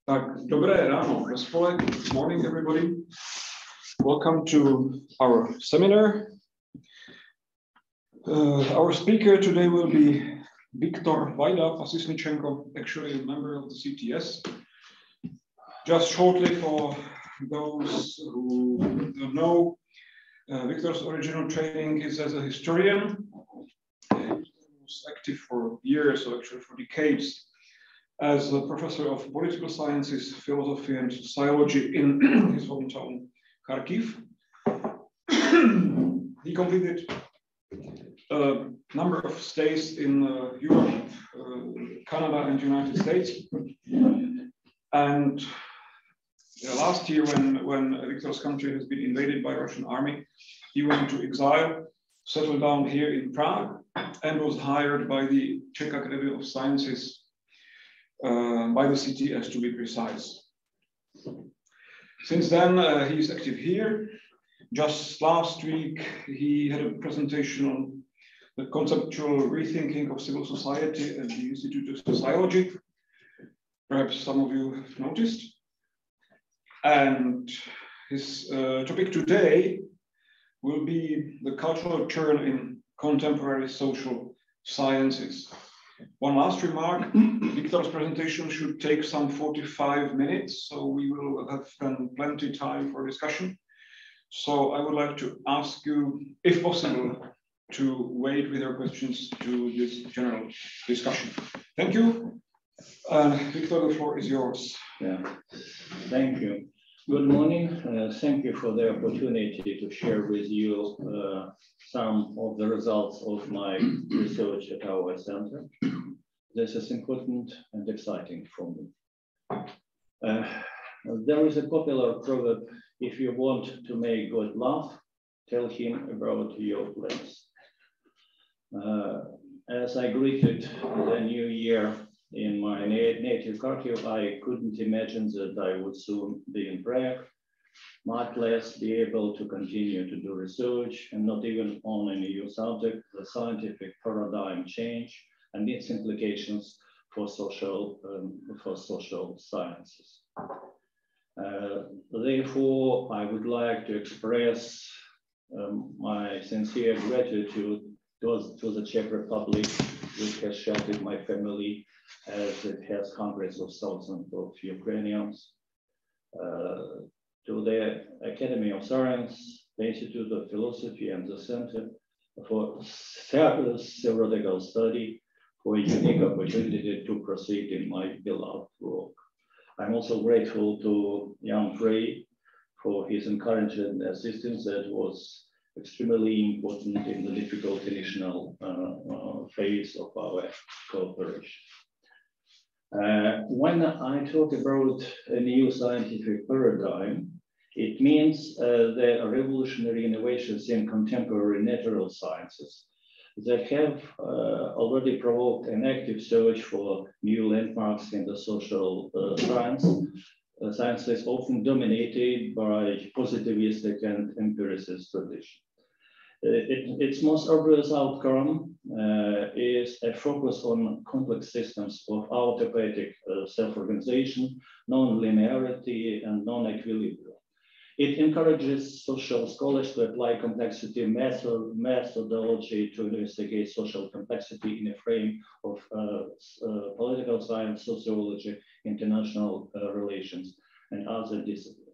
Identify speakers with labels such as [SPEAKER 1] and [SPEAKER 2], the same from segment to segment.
[SPEAKER 1] Tak, dobré ráno, good morning everybody. Welcome to our seminar. Our speaker today will be Viktor Vajda-Pasisnychenko, actually a member of the CTS. Just shortly for those who don't know, Viktor's original training is as a historian. He was active for years, or actually for decades, as a professor of political sciences, philosophy, and sociology in his hometown, Kharkiv. He completed a number of stays in Europe, Canada, and United States. And last year, when Viktor's country has been invaded by Russian army, he went to exile, settled down here in Prague, and was hired by the Czech Academy of Sciences, by the CTS to be precise. Since then, he's active here. Just last week, he had a presentation on the conceptual rethinking of civil society at the Institute of Sociology. Perhaps some of you have noticed. And his topic today will be the cultural turn in contemporary social sciences. One last remark, Viktor's presentation should take some 45 minutes, so we will have plenty of time for discussion. So I would like to ask you, if possible, to wait with your questions to this general discussion. Thank you. Viktor, the floor is yours.
[SPEAKER 2] Yeah, thank you. Good morning. Thank you for the opportunity to share with you some of the results of my research at our center. This is important and exciting for me. There is a popular proverb: if you want to make God laugh, tell him about your plans. As I greeted the new year in my native Kharkiv, I couldn't imagine that I would soon be in Prague, much less be able to continue to do research, and not even on a new subject, the scientific paradigm change and its implications for social sciences. Therefore, I would like to express my sincere gratitude to the Czech Republic, which has sheltered my family, as it has hundreds of thousands of Ukrainians, to the Academy of Science, the Institute of Philosophy, and the Center for Theoretical Study for a unique opportunity to proceed in my beloved work. I'm also grateful to Jan Frey for his encouragement and assistance that was extremely important in the difficult initial phase of our cooperation. When I talk about a new scientific paradigm, it means the revolutionary innovations in contemporary natural sciences that have already provoked an active search for new landmarks in the social sciences, often dominated by positivistic and empiricist tradition. Its most obvious outcome is a focus on complex systems of autopoietic self-organization, non-linearity, and non-equilibrium. It encourages social scholars to apply complexity methodology to investigate social complexity in a frame of political science, sociology, international relations, and other disciplines.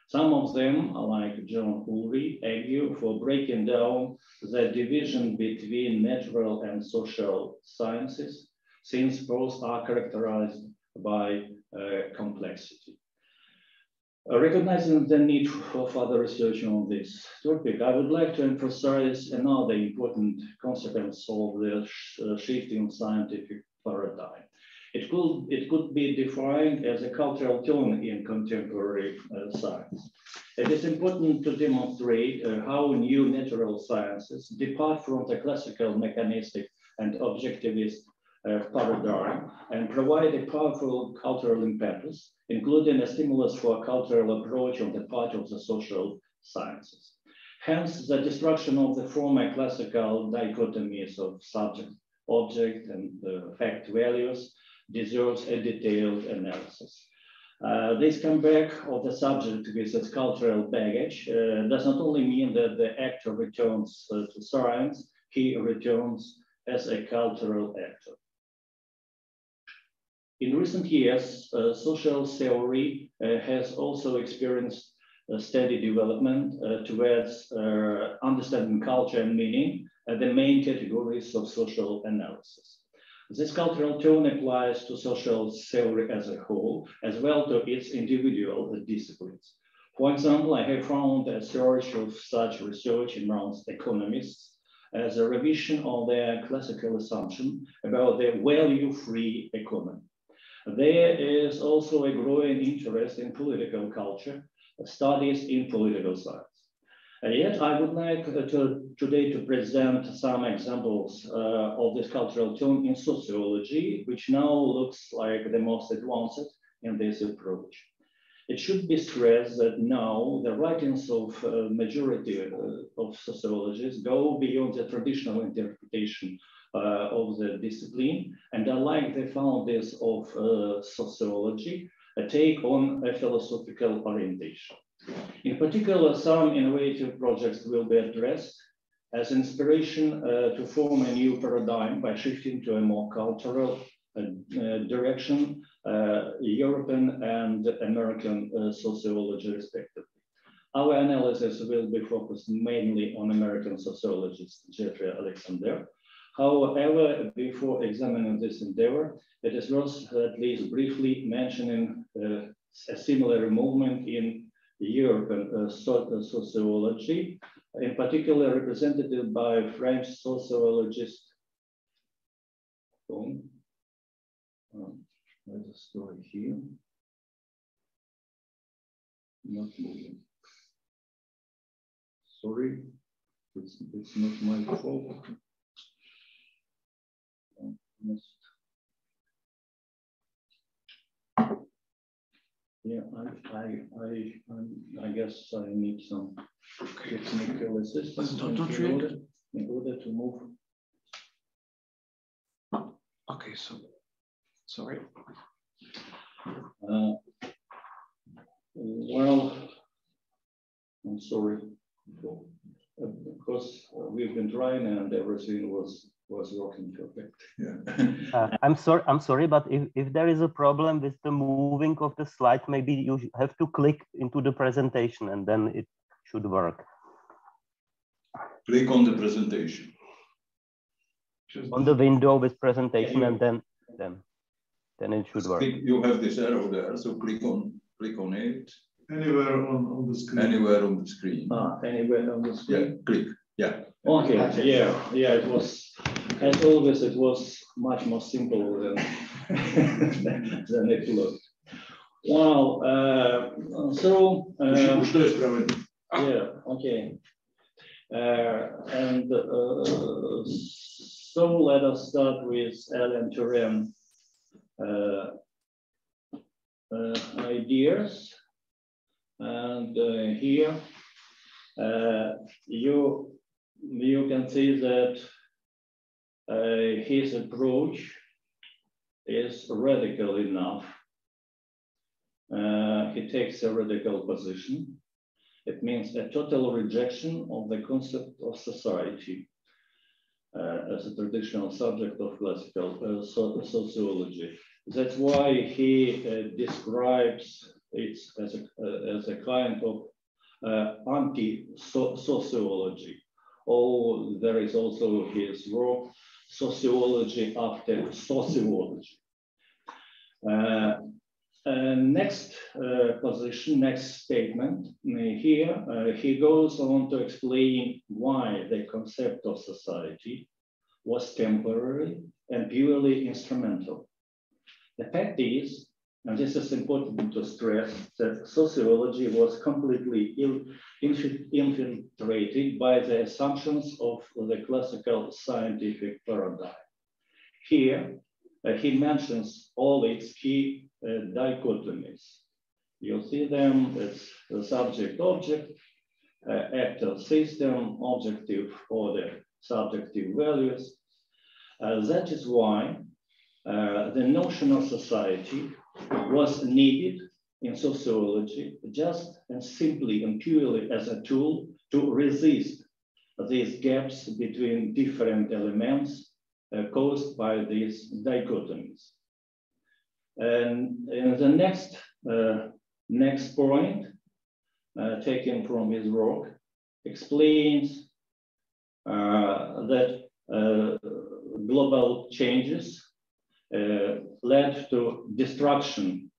[SPEAKER 2] Some of them, like John Ulrich, argue for breaking down the division between natural and social sciences, since both are characterized by complexity. Recognizing the need for further research on this topic, I would like to emphasize another important consequence of the shifting scientific paradigm. It could be defined as a cultural turn in contemporary science. It is important to demonstrate how new natural sciences depart from the classical mechanistic and objectivist paradigm and provide a powerful cultural impetus, including a stimulus for a cultural approach on the part of the social sciences. Hence, the destruction of the former classical dichotomies of subject, object, and fact values deserves a detailed analysis. This comeback of the subject with its cultural baggage does not only mean that the actor returns to science, he returns as a cultural actor. In recent years, social theory has also experienced a steady development towards understanding culture and meaning, the main categories of social analysis. This cultural tone applies to social theory as a whole, as well to its individual disciplines. For example, I have found a search of such research amongst economists as a revision of their classical assumption about the value-free economy. There is also a growing interest in political culture, studies in political science. Yet I would like today to present some examples of this cultural tone in sociology, which now looks like the most advanced in this approach. It should be stressed that now the writings of majority of sociologists go beyond the traditional interpretation of the discipline, and unlike the founders of sociology, take on a philosophical orientation. In particular, some innovative projects will be addressed as inspiration to form a new paradigm by shifting to a more cultural direction, European and American sociology respectively. Our analysis will be focused mainly on American sociologist Jeffrey Alexander. However, before examining this endeavor, it is worth at least briefly mentioning a similar movement in European sociology, in particular represented by French sociologist. There's a story here. Not moving. Sorry, it's not my fault. Yeah, I guess I need some technical assistance in order to move.
[SPEAKER 1] Okay, so sorry.
[SPEAKER 2] Well, I'm sorry because we've been trying and everything was working perfect.
[SPEAKER 3] Yeah. I'm sorry, but if there is a problem with the moving of the slide, maybe you have to click into the presentation and then it should work.
[SPEAKER 4] Click on the presentation.
[SPEAKER 3] On the window with presentation, and then it should work.
[SPEAKER 4] You have this arrow there, so click on it.
[SPEAKER 5] Anywhere on the screen.
[SPEAKER 4] Anywhere on the screen.
[SPEAKER 2] Anywhere on the screen.
[SPEAKER 4] Yeah, click. Yeah.
[SPEAKER 2] Okay. Yeah. It was, as always, it was much more simple than than it looked. Wow. Yeah. Okay. So let us start with Alan Turing ideas. And here you can see that his approach is radical enough. He takes a radical position. It means a total rejection of the concept of society as a traditional subject of classical sociology. That's why he describes it as a kind of anti-sociology. Or there is also his work, Sociology After Sociology. Next position, next statement. Here, he goes on to explain why the concept of society was temporary and purely instrumental. The fact is, and this is important to stress, that sociology was completely infiltrated by the assumptions of the classical scientific paradigm. Here, he mentions all its key dichotomies. You see them as the subject-object, actor-system, objective order, subjective values. That is why the notion of society was needed in sociology just and simply and purely as a tool to resist these gaps between different elements caused by these dichotomies. And in the next point, taken from his work, explains that global changes led to destruction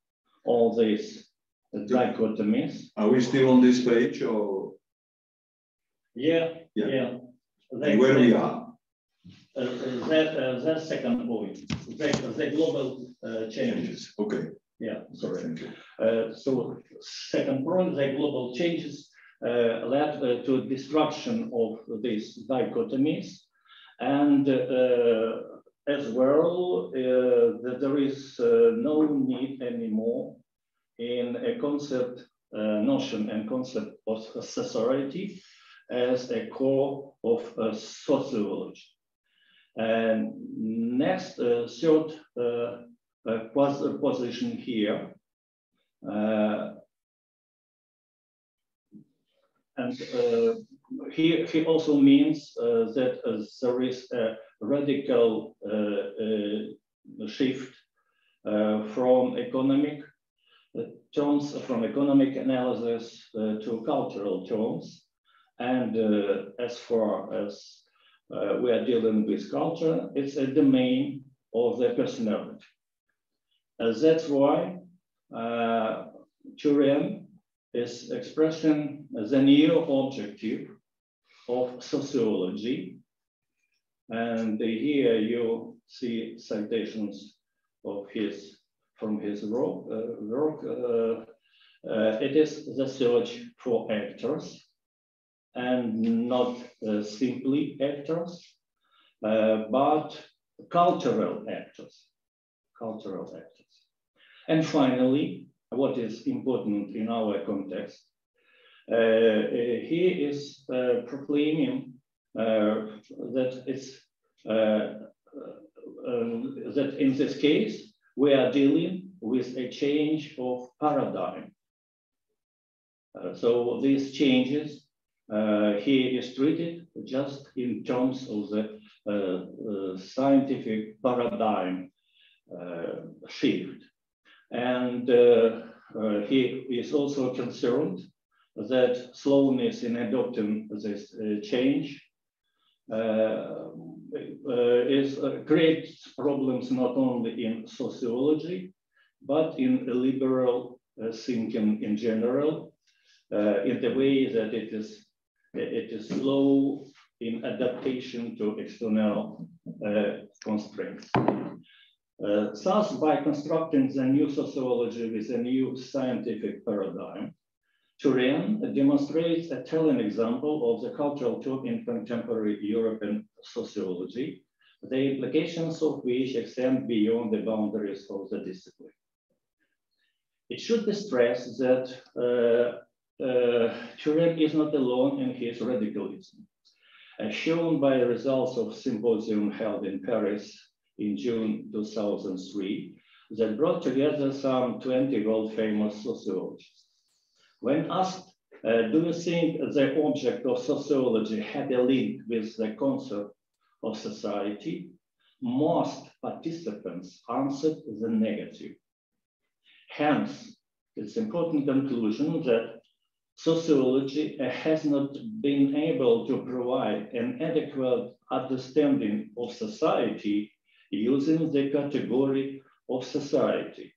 [SPEAKER 2] of these dichotomies.
[SPEAKER 4] Are we still on this page or?
[SPEAKER 2] Yeah.
[SPEAKER 4] Where we are?
[SPEAKER 2] That second point, the global changes.
[SPEAKER 4] Okay.
[SPEAKER 2] Yeah, sorry.
[SPEAKER 4] Thank you.
[SPEAKER 2] So second point, the global changes led to destruction of these dichotomies, and as well that there is no need anymore in a concept, notion and concept of society as a core of sociology. And next, third position here, and he also means that there is a radical shift from economic terms, from economic analysis to cultural terms. And as far as we are dealing with culture, it's a domain of the personality. That's why Turin is expressing the new objective of sociology. And here you see citations of from his work. It is the search for actors, and not simply actors, but cultural actors. And finally, what is important in our context, he is proclaiming that that in this case we are dealing with a change of paradigm. So these changes he is treated just in terms of the scientific paradigm shift. And he is also concerned that slowness in adopting this change creates problems not only in sociology, but in liberal thinking in general, in the way that it is slow in adaptation to external constraints. Thus, by constructing the new sociology with a new scientific paradigm, Turin demonstrates a telling example of the cultural term in contemporary European sociology, the implications of which extend beyond the boundaries of the discipline. It should be stressed that Turin is not alone in his radicalism, as shown by the results of a symposium held in Paris in June 2003 that brought together some 20 world-famous sociologists. When asked, do you think the object of sociology had a link with the concept of society? Most participants answered the negative. Hence, it's an important conclusion that sociology has not been able to provide an adequate understanding of society using the category of society.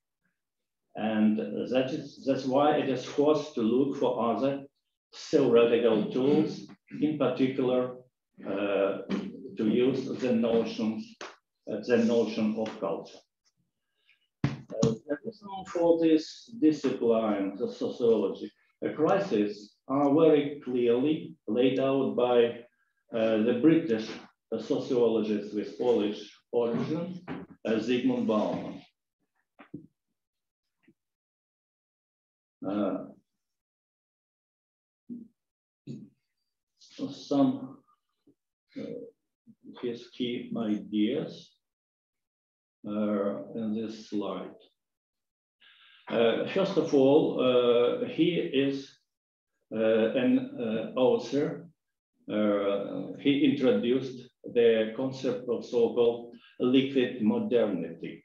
[SPEAKER 2] And that's why it is forced to look for other theoretical tools, in particular to use the notion of culture. The reason for this discipline, the sociology, a crisis are very clearly laid out by the British sociologist with Polish origin, Zygmunt Bauman. Some his key ideas in this slide. First of all, he is an author. He introduced the concept of so-called liquid modernity.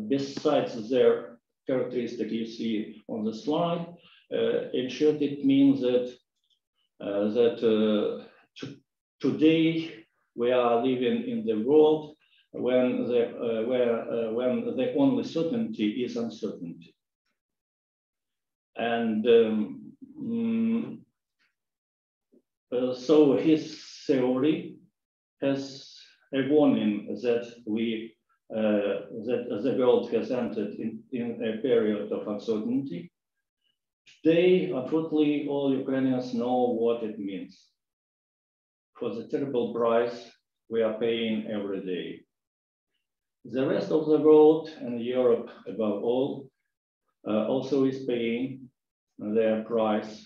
[SPEAKER 2] Besides their characteristic you see on the slide, in short, it means that today we are living in the world when the only certainty is uncertainty. And so his theory has a warning that the world has entered in a period of uncertainty. Today, unfortunately, all Ukrainians know what it means. For the terrible price we are paying every day. The rest of the world, and Europe above all, also is paying their price.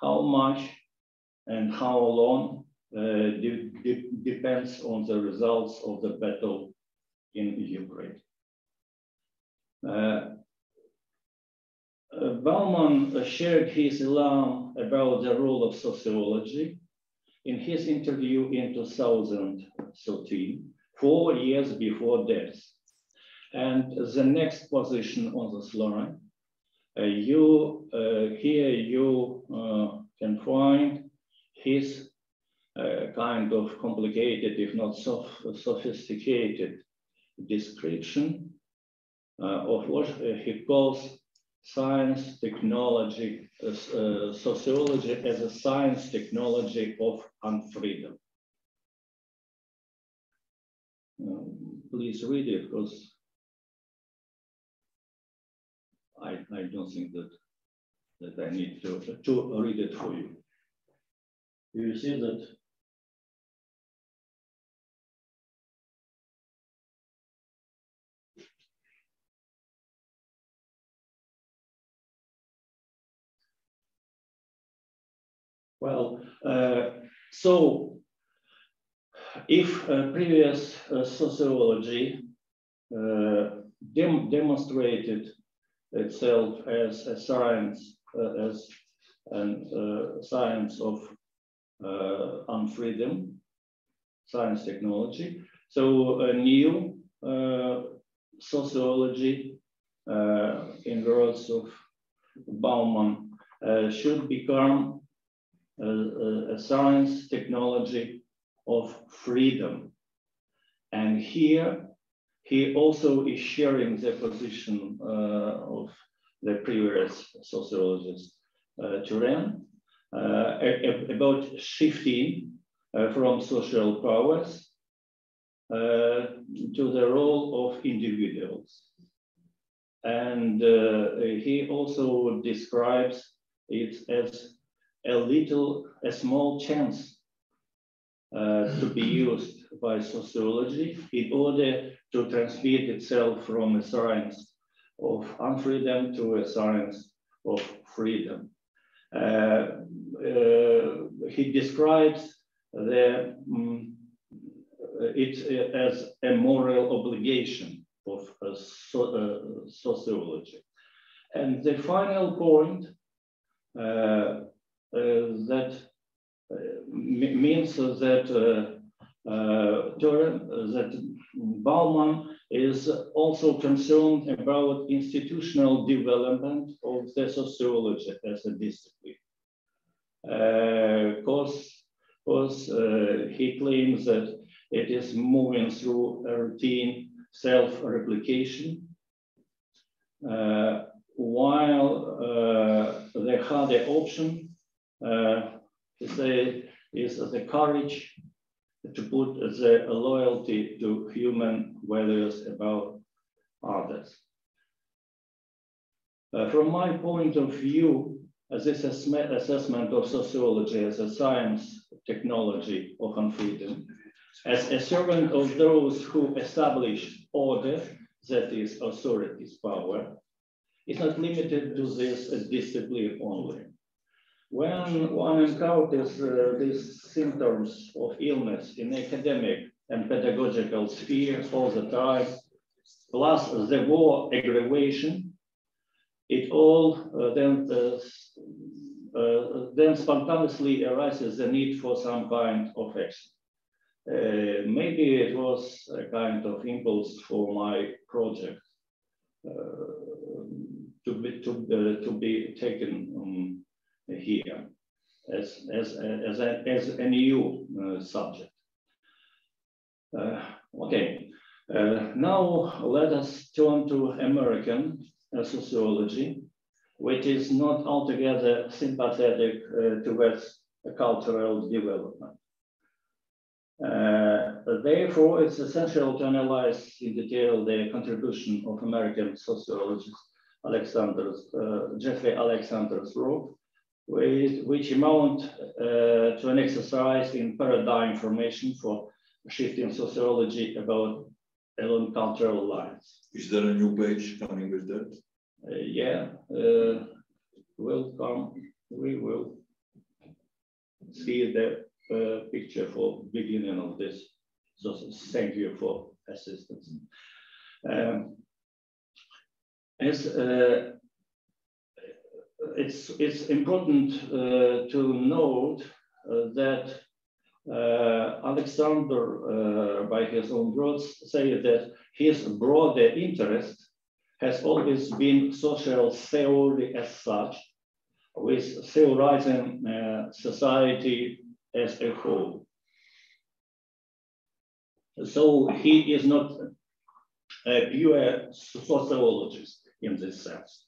[SPEAKER 2] How much and how long depends on the results of the battle in Ukraine. Bauman shared his alarm about the role of sociology in his interview in 2013, 4 years before death. And the next position on the slide, here you can find his kind of complicated, if not sophisticated description of what he calls science, technology, sociology as a science technology of unfreedom. Please read it, because I don't think that I need to read it for you. You see that? Well, so if previous sociology demonstrated itself as a science, science of unfreedom, science technology, so a new sociology, in words of Bauman, should become a science technology of freedom. And here he also is sharing the position of the previous sociologist Turan about shifting from social powers to the role of individuals. And he also describes it as a small chance to be used by sociology in order to transmit itself from a science of unfreedom to a science of freedom. He describes it as a moral obligation of sociology. And the final point that means that Bauman is also concerned about institutional development of the sociology as a discipline. Because he claims that it is moving through a routine self-replication, while the harder option is the courage to put the loyalty to human values above others. From my point of view, this assessment of sociology as a science technology of unfreedom, as a servant of those who establish order, that is authority's power, is not limited to this discipline only. When one encounters these symptoms of illness in academic and pedagogical sphere all the time, plus the war aggravation, it all then spontaneously arises the need for some kind of action. Maybe it was a kind of impulse for my project to be taken here as a new subject. Okay, now let us turn to American sociology, which is not altogether sympathetic towards cultural development. Therefore, it's essential to analyze in detail the contribution of American sociologist Jeffrey Alexander's work, which amount to an exercise in paradigm formation for shifting sociology along cultural lines.
[SPEAKER 4] Is there a new page coming with that?
[SPEAKER 2] Yeah, will come. We will see the picture for beginning of this. So thank you for assistance. It's important to note that Alexander, by his own words, say that his broader interest has always been social theory as such, with theorizing society as a whole. So he is not a pure sociologist in this sense.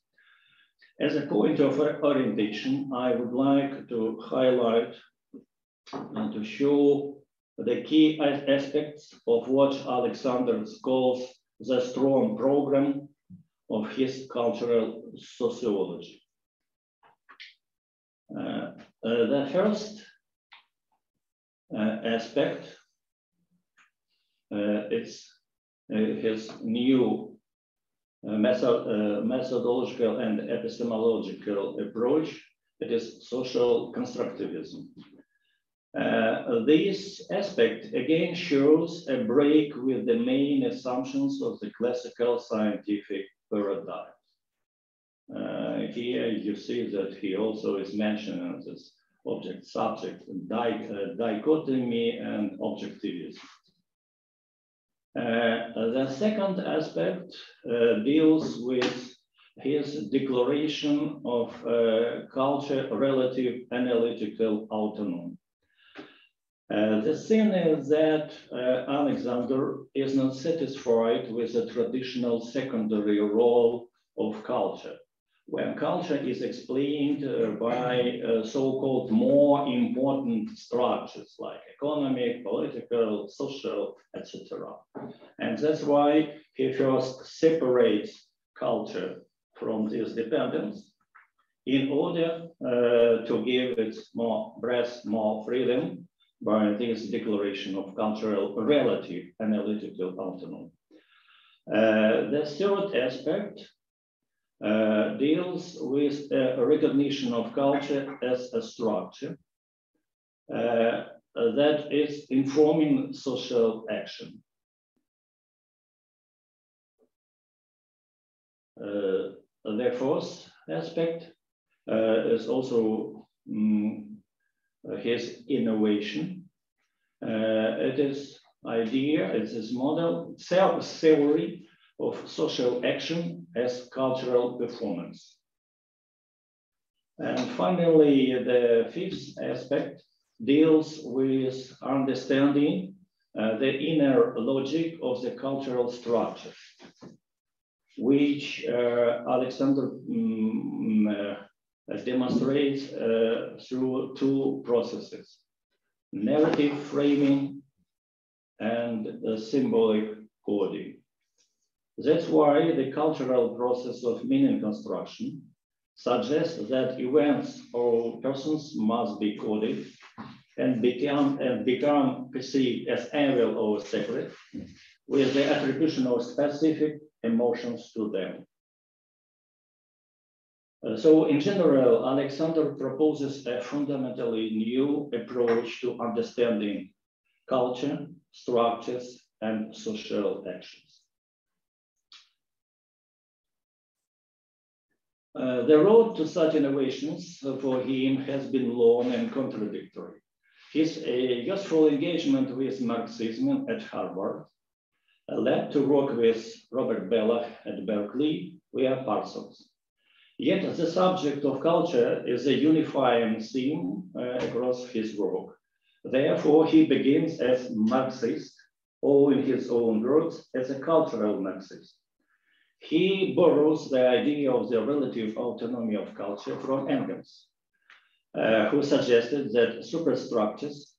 [SPEAKER 2] As a point of orientation, I would like to highlight and to show the key aspects of what Alexander calls the strong program of his cultural sociology. The first aspect is his new methodological and epistemological approach. It is social constructivism. This aspect again shows a break with the main assumptions of the classical scientific paradigm. Here you see that he also is mentioning this object-subject dichotomy and objectivism. The second aspect deals with his declaration of culture relative analytical autonomy. The thing is that Alexander is not satisfied with the traditional secondary role of culture, when culture is explained by so-called more important structures like economic, political, social, etc. And that's why he first separates culture from this dependence in order to give it more breadth, more freedom by this declaration of cultural relative analytical autonomy. The third aspect deals with a recognition of culture as a structure that is informing social action. The fourth aspect is also his innovation. It is idea, it is model, theory of social action as cultural performance. And finally, the fifth aspect deals with understanding the inner logic of the cultural structure, which Alexander demonstrates through two processes: narrative framing and symbolic coding. That's why the cultural process of meaning construction suggests that events or persons must be coded and become perceived as real or separate, with the attribution of specific emotions to them. So in general, Alexander proposes a fundamentally new approach to understanding culture, structures, and social actions. The road to such innovations for him has been long and contradictory. His useful engagement with Marxism at Harvard led to work with Robert Belloc at Berkeley via Parsons. Yet the subject of culture is a unifying theme across his work. Therefore, he begins as Marxist, or in his own words, as a cultural Marxist. He borrows the idea of the relative autonomy of culture from Engels, who suggested that superstructures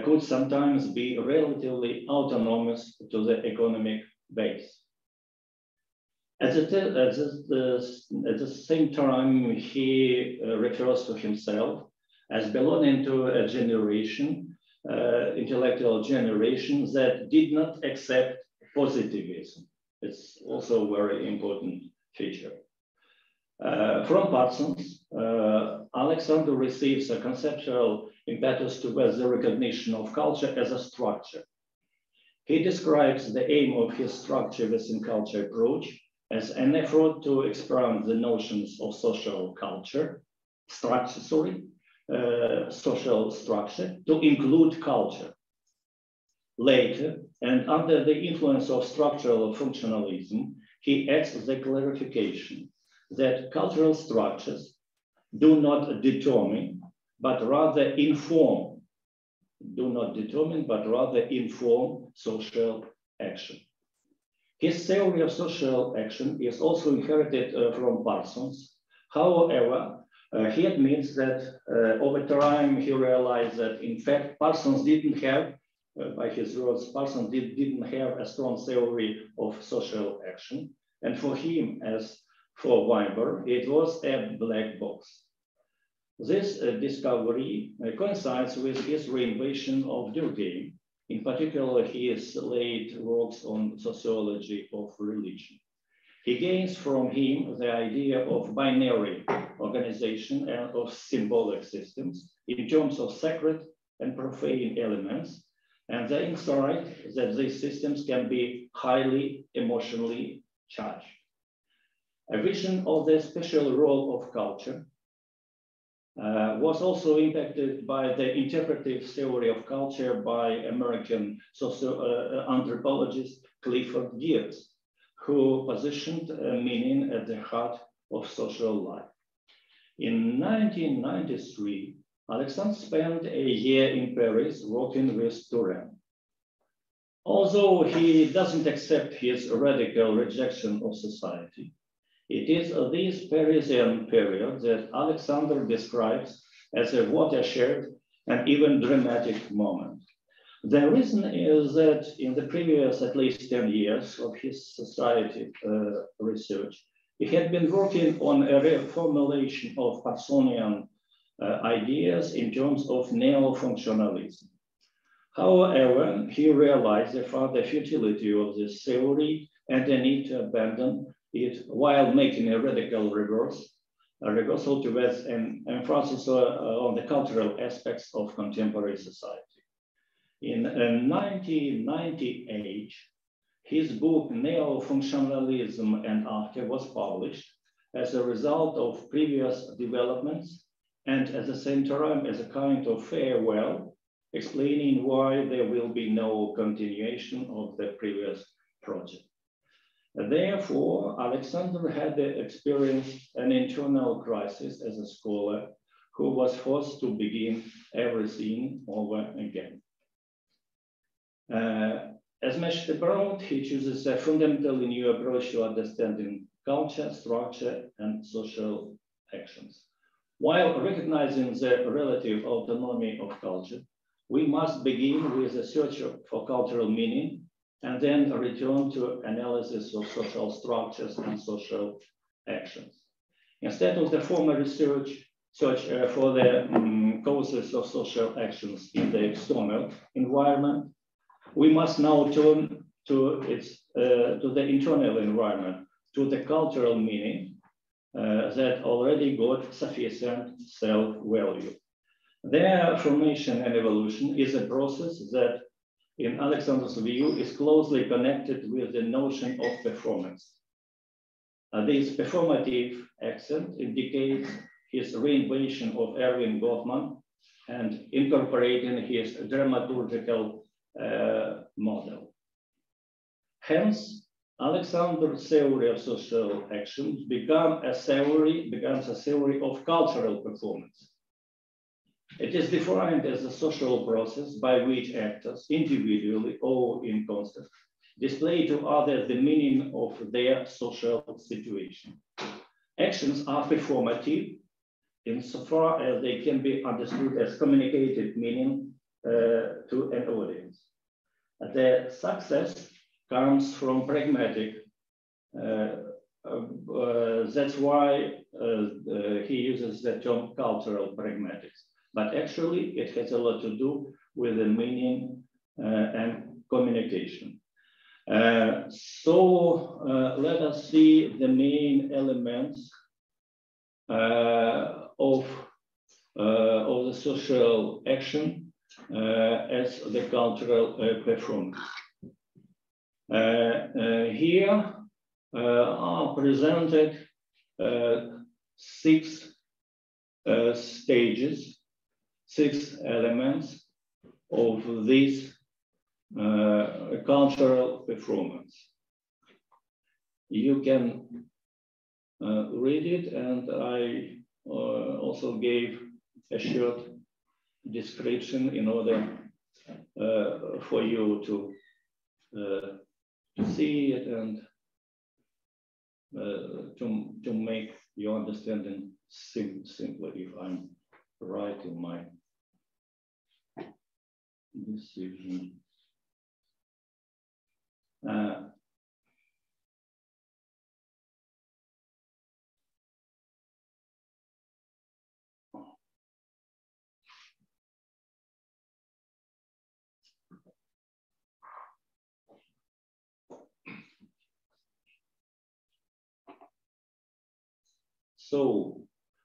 [SPEAKER 2] could sometimes be relatively autonomous to the economic base. At the same time, he refers to himself as belonging to a generation, intellectual generation, that did not accept positivism. It's also a very important feature. From Parsons, Alexander receives a conceptual impetus towards the recognition of culture as a structure. He describes the aim of his structure within culture approach as an effort to expand the notions of social social structure to include culture. Later, and under the influence of structural functionalism, he adds the clarification that cultural structures do not determine, but rather inform, social action. His theory of social action is also inherited from Parsons. However, he admits that over time he realized that in fact Parsons didn't have, by his words, Parsons didn't have a strong theory of social action. And for him, as for Weber, it was a black box. This discovery coincides with his reinvention of Durkheim, in particular his late works on sociology of religion. He gains from him the idea of binary organization and of symbolic systems in terms of sacred and profane elements, and the insight that these systems can be highly emotionally charged. A vision of the special role of culture was also impacted by the interpretive theory of culture by American anthropologist Clifford Geertz, who positioned meaning at the heart of social life. In 1993, Alexander spent a year in Paris working with Turenne. Although he doesn't accept his radical rejection of society, it is this Parisian period that Alexander describes as a watershed and even dramatic moment. The reason is that in the previous at least 10 years of his society research, he had been working on a reformulation of Parsonian ideas in terms of neo-functionalism. However, he realized the further futility of this theory and the need to abandon it while making a radical reversal towards an emphasis on the cultural aspects of contemporary society. In 1998, his book Neo-Functionalism and After was published as a result of previous developments and at the same time as a kind of farewell, explaining why there will be no continuation of the previous project. Therefore, Alexander had experienced an internal crisis as a scholar who was forced to begin everything over again. As mentioned above, he chooses a fundamentally new approach to understanding culture, structure, and social actions. While recognizing the relative autonomy of culture, we must begin with a search for cultural meaning and then return to analysis of social structures and social actions. Instead of the former research for the causes of social actions in the external environment, we must now turn to the internal environment, to the cultural meaning that already got sufficient self-value. Their formation and evolution is a process that, in Alexander's view, is closely connected with the notion of performance. This performative accent indicates his reinvention of Erwin Goffman and incorporating his dramaturgical model. Hence, Alexander's theory of social action becomes a theory of cultural performance. It is defined as a social process by which actors, individually or in concert, display to others the meaning of their social situation. Actions are performative insofar as they can be understood as communicated meaning to an audience. The success comes from pragmatic. That's why he uses the term cultural pragmatics. But actually, it has a lot to do with the meaning and communication. So let us see the main elements of the social action as the cultural performance. Here are presented 6 stages, 6 elements of this cultural performance. You can read it, and I also gave a short description in order for you to see it and to make your understanding simpler if I'm right in my decision. So,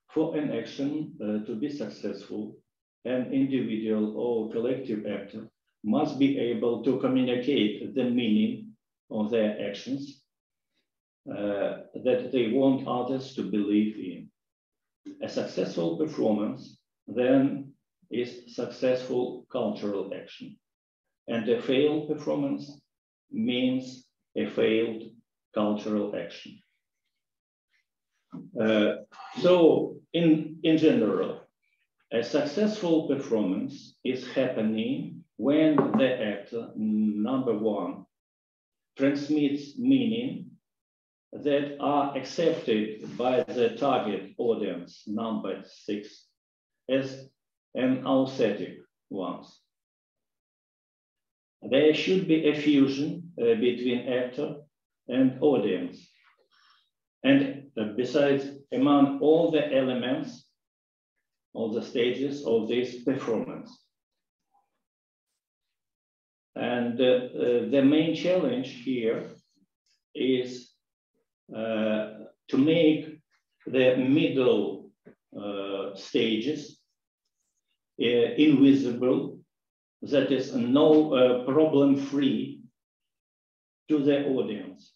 [SPEAKER 2] for an action to be successful, an individual or collective actor must be able to communicate the meaning of their actions that they want others to believe in. A successful performance then is successful cultural action. And a failed performance means a failed cultural action. So in general, a successful performance is happening when the actor, number 1, transmits meaning that are accepted by the target audience, number 6, as an aesthetic ones. There should be a fusion between actor and audience. And besides, among all the elements, all the stages of this performance. And the main challenge here is to make the middle stages invisible, that is no problem-free to the audience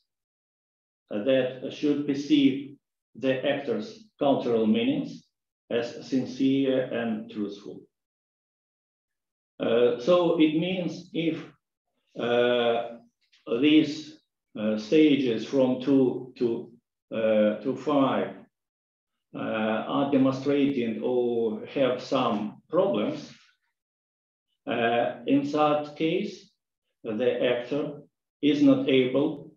[SPEAKER 2] that should perceive the actor's cultural meanings as sincere and truthful. So it means if these stages from 2 to 5 are demonstrating or have some problems, in that case, the actor is not able,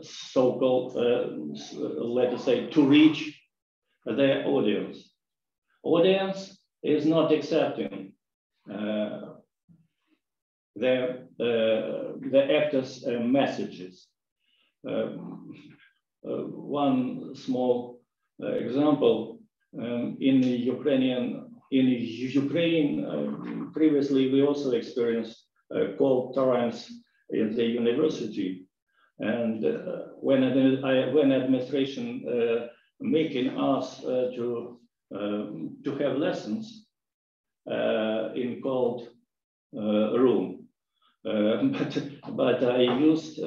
[SPEAKER 2] so-called, let us say, to reach the audience. Audience is not accepting the actor's messages. One small example, in Ukraine, previously we also experienced cold times in the university, and when administration making us to have lessons in cold room, but I used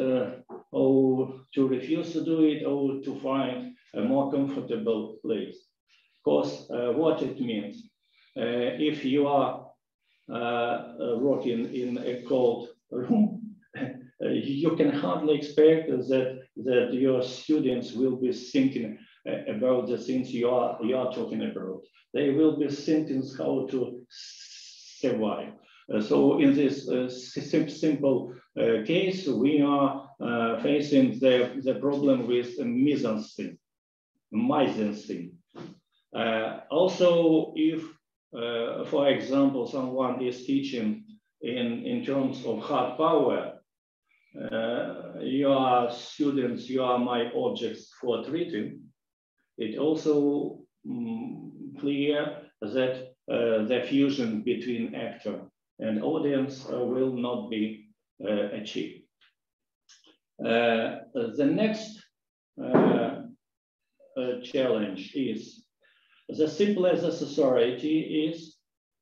[SPEAKER 2] or to refuse to do it, or to find a more comfortable place. Because what it means, if you are working in a cold room, you can hardly expect that your students will be thinking about the things you are talking about. They will be thinking how to survive. So in this simple case, we are facing the problem with mise-en-scène. Also, if, for example, someone is teaching in terms of hard power, you are students, you are my objects for treating, it also clear that the fusion between actor and audience will not be achieved. The next challenge is the simpler the society is,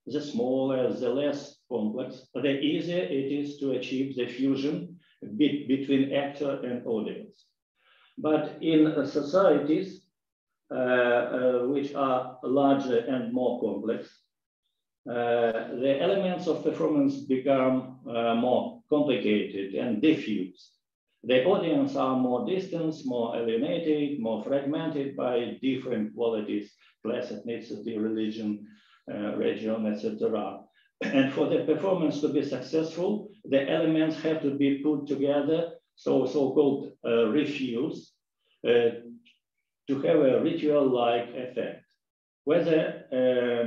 [SPEAKER 2] the smaller, the less complex, the easier it is to achieve the fusion between actor and audience. But in societies which are larger and more complex, the elements of performance become more complicated and diffuse. The audience are more distant, more alienated, more fragmented by different qualities, class, ethnicity, religion, region, etc. And for the performance to be successful, the elements have to be put together, so-called refuse, to have a ritual-like effect. Whether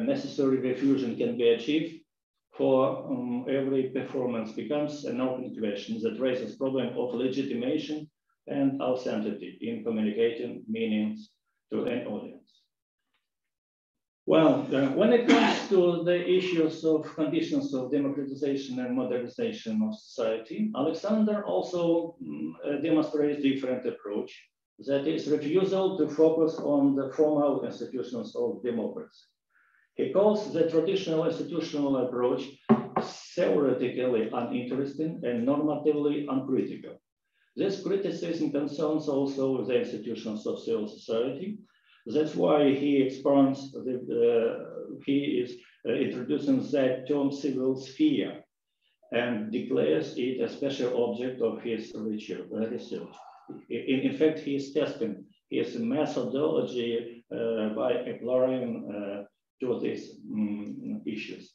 [SPEAKER 2] necessary refusion can be achieved for every performance becomes an open question that raises problem of legitimation and authenticity in communicating meanings to an audience. Well, when it comes to the issues of conditions of democratization and modernization of society, Alexander also demonstrates different approach. That is refusal to focus on the formal institutions of democracy. He calls the traditional institutional approach theoretically uninteresting and normatively uncritical. This criticism concerns also the institutions of civil society. That's why he expands, he is introducing the term civil sphere and declares it a special object of his research. In fact, he is testing his methodology by applying to these issues.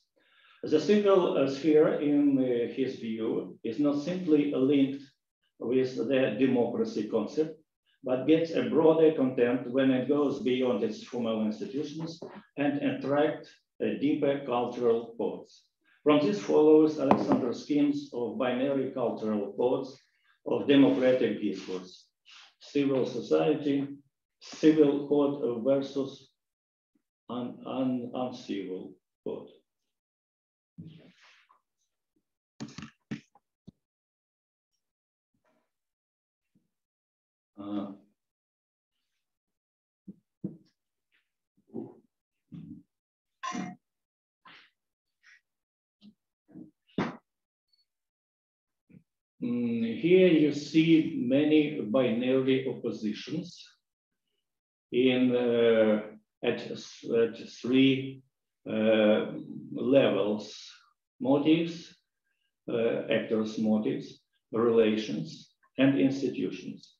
[SPEAKER 2] The civil sphere, in his view, is not simply linked with the democracy concept, but gets a broader content when it goes beyond its formal institutions and attract deeper cultural codes. From this follows Alexander's schemes of binary cultural codes of democratic discourse, civil society, civil code versus uncivil code. Here you see many binary oppositions at three levels: motives, actors' motives, relations, and institutions.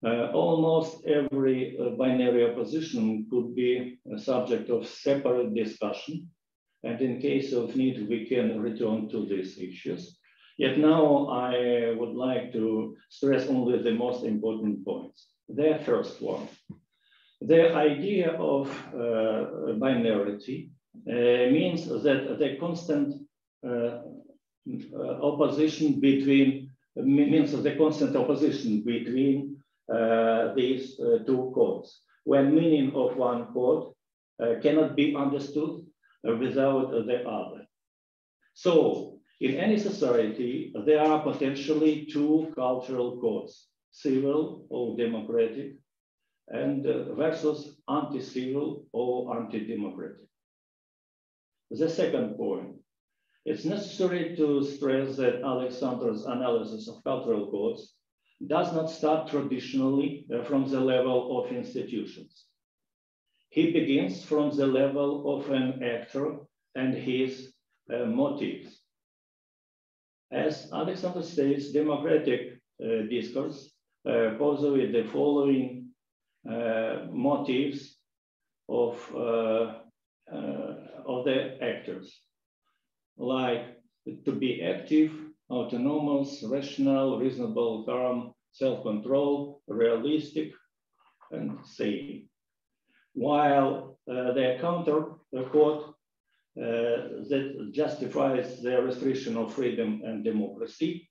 [SPEAKER 2] Almost every binary opposition could be a subject of separate discussion, and in case of need, we can return to these issues. Yet now I would like to stress only the most important points. The first one, the idea of binarity means that the constant opposition between these two codes, when meaning of one code cannot be understood without the other. So in any society, there are potentially two cultural codes, civil or democratic, and versus anti-civil or anti-democratic. The second point, it's necessary to stress that Alexander's analysis of cultural codes does not start traditionally from the level of institutions. He begins from the level of an actor and his motives. As Alexander states, democratic discourse posit the following motives of the actors, like to be active, autonomous, rational, reasonable, calm, self-control, realistic, and sane. While the counter quote that justifies the restriction of freedom and democracy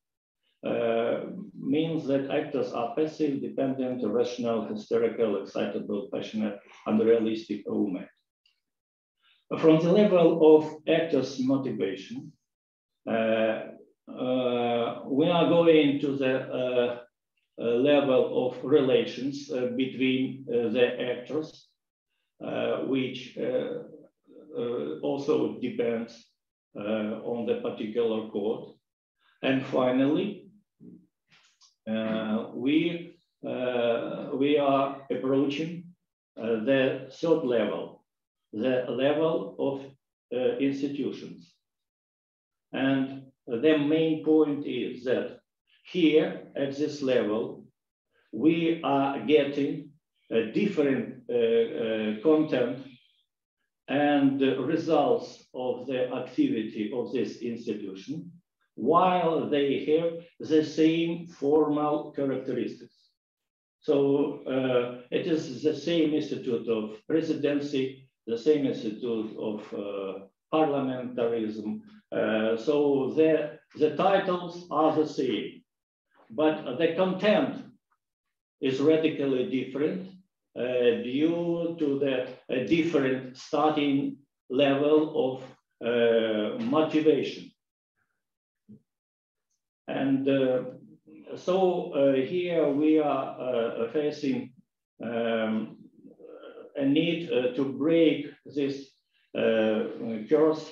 [SPEAKER 2] means that actors are passive, dependent, irrational, hysterical, excitable, passionate, unrealistic, or mad. From the level of actors' motivation, we are going to the level of relations between the actors, which also depends on the particular code. And finally, we are approaching the third level, the level of institutions. And the main point is that here at this level, we are getting a different content and results of the activity of this institution, while they have the same formal characteristics. So it is the same institute of presidency, the same institute of parliamentarism. So the titles are the same, but the content is radically different due to the different starting level of motivation. And so here we are facing a need to break this curse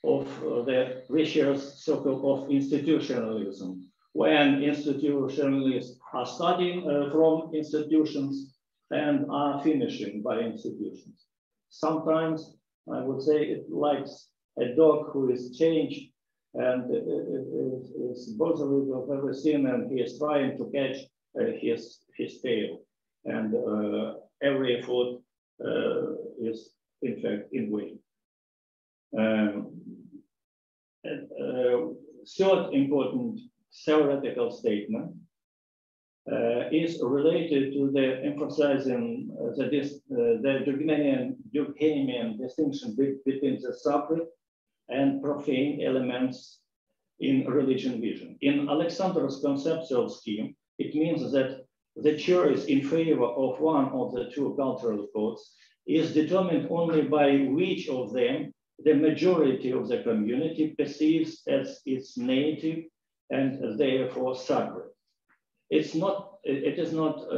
[SPEAKER 2] of the vicious circle of institutionalism, when institutionalists are starting from institutions and are finishing by institutions. Sometimes I would say it likes a dog who is changed and is bothered with everything, and he is trying to catch his tail, and every effort is in fact in vain. Third important theoretical statement is related to the emphasizing the Durkheimian distinction between the sacred and profane elements in religion vision. In Alexander's conceptual scheme, it means that the choice in favor of one of the two cultural codes is determined only by which of them the majority of the community perceives as its native and therefore sacred. It is not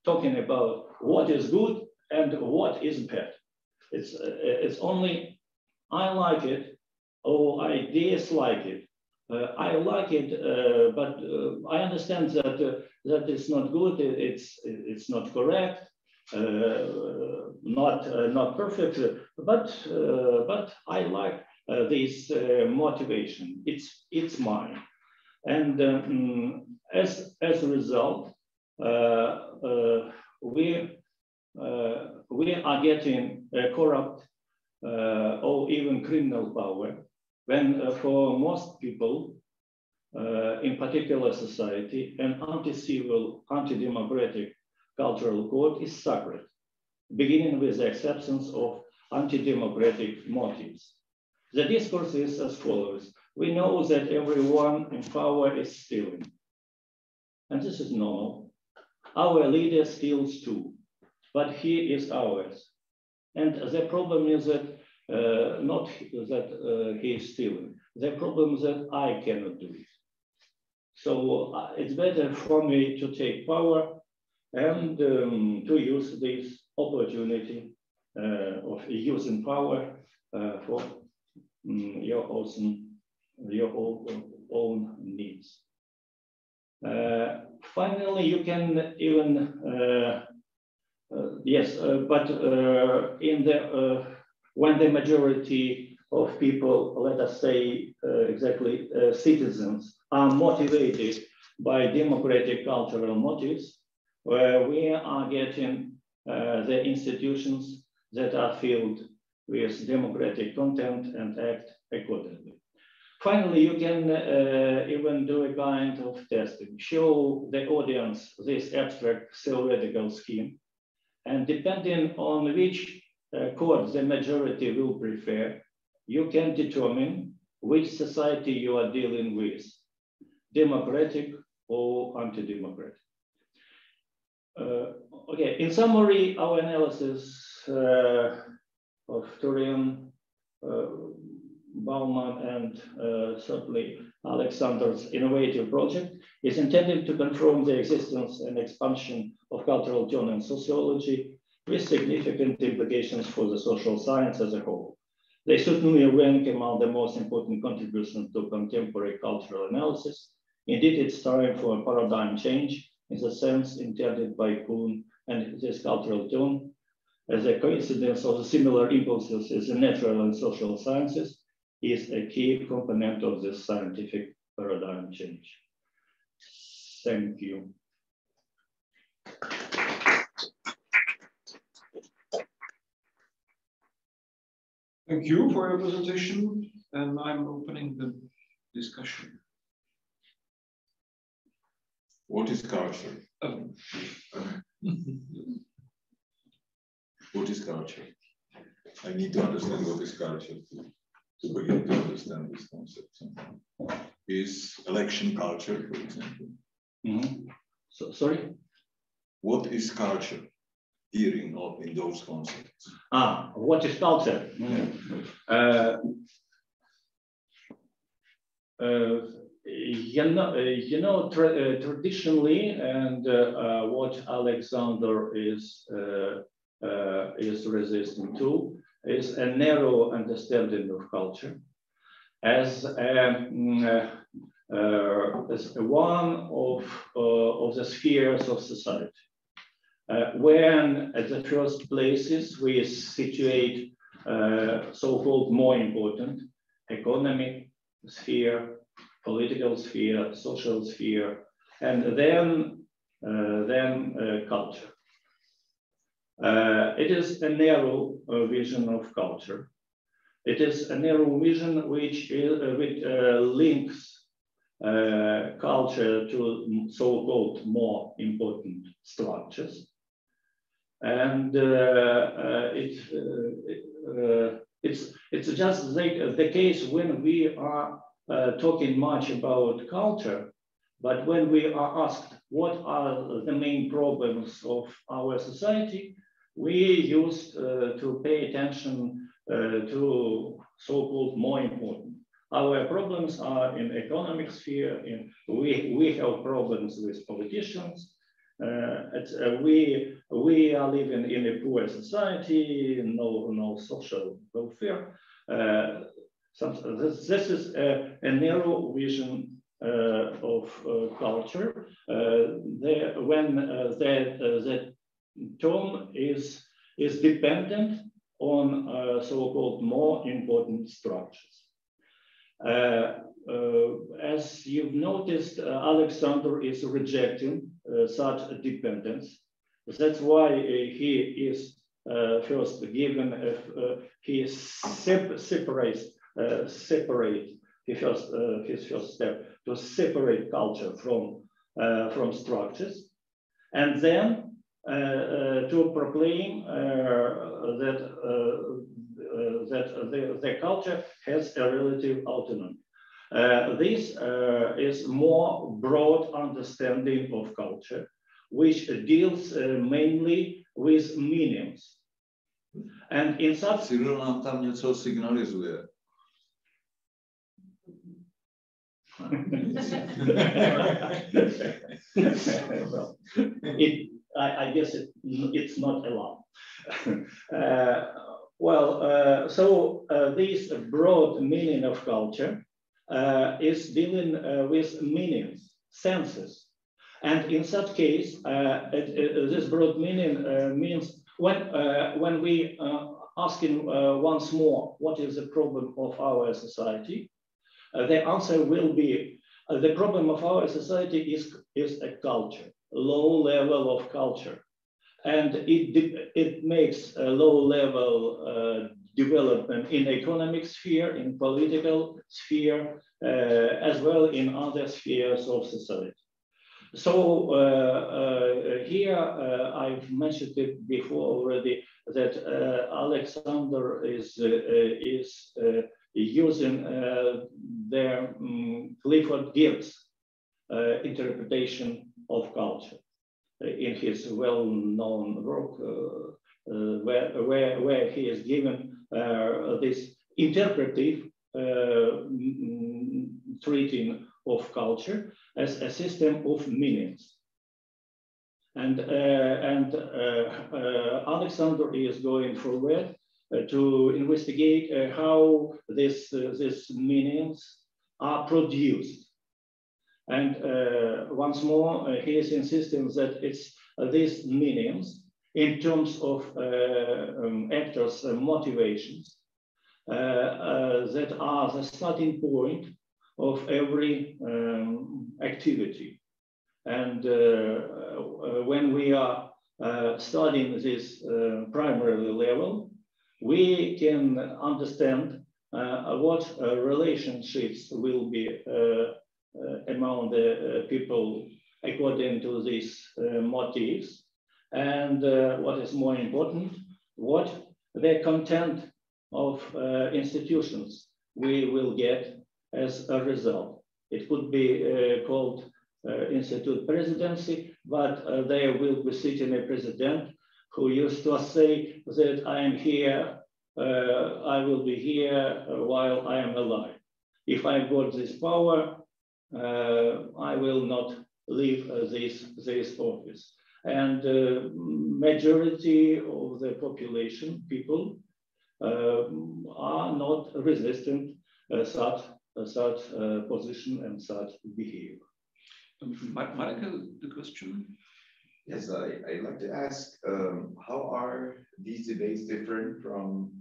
[SPEAKER 2] talking about what is good and what is bad. It's only I like it or I dislike it. I like it, but I understand that that is not good. It's not correct. Not perfect, but I like this motivation. It's mine, and as a result, we are getting a corrupt or even criminal power when for most people, in particular society, an anti-civil, anti-democratic cultural code is sacred, beginning with the acceptance of anti-democratic motives. The discourse is as follows. We know that everyone in power is stealing, and this is normal. Our leader steals too, but he is ours. And the problem is that not that he is stealing. The problem is that I cannot do it. So it's better for me to take power and to use this opportunity of using power for your own needs. Finally, you can even when the majority of people, let us say citizens, are motivated by democratic cultural motives, we are getting the institutions that are filled with democratic content and act accordingly. Finally, you can even do a kind of testing, show the audience this abstract theoretical scheme, and depending on which code the majority will prefer, you can determine which society you are dealing with, democratic or anti-democratic. Okay, in summary, our analysis of Turin, Bauman, and certainly Alexander's innovative project is intended to confirm the existence and expansion of cultural tone in sociology with significant implications for the social science as a whole. They certainly rank among the most important contributions to contemporary cultural analysis. Indeed, it's time for a paradigm change in the sense intended by Kuhn, and this cultural tone as a coincidence of the similar impulses as the natural and social sciences is a key component of this scientific paradigm change. Thank you.
[SPEAKER 1] Thank you for your presentation, and I'm opening the discussion.
[SPEAKER 4] What is culture? What is culture? I need to understand what is culture to begin to understand this concept. Is election culture, for example?
[SPEAKER 2] Mm-hmm. So, sorry?
[SPEAKER 4] What is culture? Hearing of in those concepts.
[SPEAKER 2] What is culture? Traditionally, and what Alexander is resisting to is a narrow understanding of culture as one of the spheres of society. When at the first places we situate so-called more important economic sphere, political sphere, social sphere, and then culture. It is a narrow vision of culture. It is a narrow vision which links culture to so-called more important structures. And it's just the case when we are talking much about culture, but when we are asked what are the main problems of our society, we used to pay attention to so-called more important. Our problems are in economic sphere. We have problems with politicians. We are living in a poor society, no social welfare. This is a narrow vision of culture. When the term is dependent on so-called more important structures. As you've noticed, Alexander is rejecting such a dependence. That's why he is first given his first step to separate culture from structures, and then to proclaim that the culture has a relative autonomy. This is more broad understanding of culture, which deals mainly with meanings. And in such...
[SPEAKER 4] Cyril nám tam něco signalizuje.
[SPEAKER 2] Well, I guess it's not allowed. So this broad meaning of culture is dealing with meanings, senses. And in that case, this broad meaning means when we asking once more, what is the problem of our society? The answer will be, the problem of our society is a culture, low level of culture. And it makes a low level development in economic sphere, in political sphere, as well in other spheres of society. So here I've mentioned it before already that Alexander is using their Clifford Geertz interpretation of culture in his well-known work, where he is given this interpretive treating of culture as a system of meanings. And Alexander is going forward to investigate how these meanings are produced. And once more, he is insisting that it's these meanings in terms of actors' motivations that are the starting point of every activity. And when we are studying this primary level, we can understand what relationships will be among the people according to these motives, and what is more important, what the content of institutions we will get as a result. It could be called institute presidency, but there will be sitting a president who used to say that I am here, I will be here while I am alive. If I got this power, I will not leave this office. And majority of the population, people, are not resistant such position and such behavior.
[SPEAKER 1] Michael, the question?
[SPEAKER 6] Yes, I'd like to ask, how are these debates different from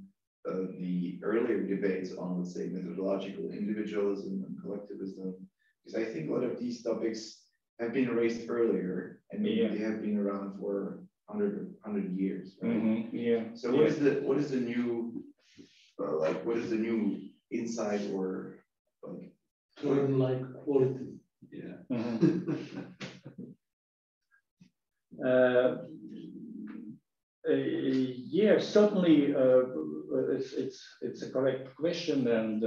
[SPEAKER 6] the earlier debates on, let's say, methodological individualism and collectivism? Because I think a lot of these topics have been raised earlier, and maybe they have been around for 100 years, right?
[SPEAKER 2] Mm-hmm. Yeah.
[SPEAKER 6] So what is the new what is the new insight or
[SPEAKER 5] like quality?
[SPEAKER 6] Yeah.
[SPEAKER 2] Mm-hmm. Yeah, certainly it's a correct question, and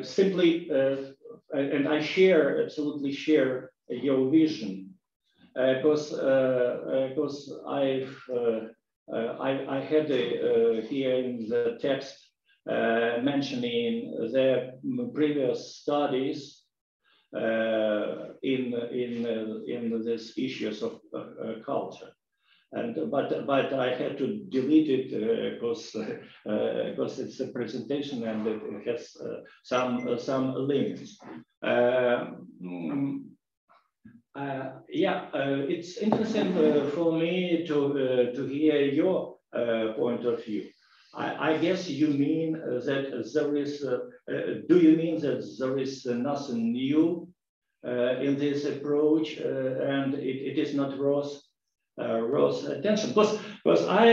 [SPEAKER 2] simply, and I absolutely share your vision, because I had here in the text mentioning the previous studies in these issues of culture, and but I had to delete it because it's a presentation and it has some limits. Yeah, it's interesting for me to hear your point of view. I guess you mean that there is. Do you mean that there is nothing new in this approach, and it is not worth attention? Because I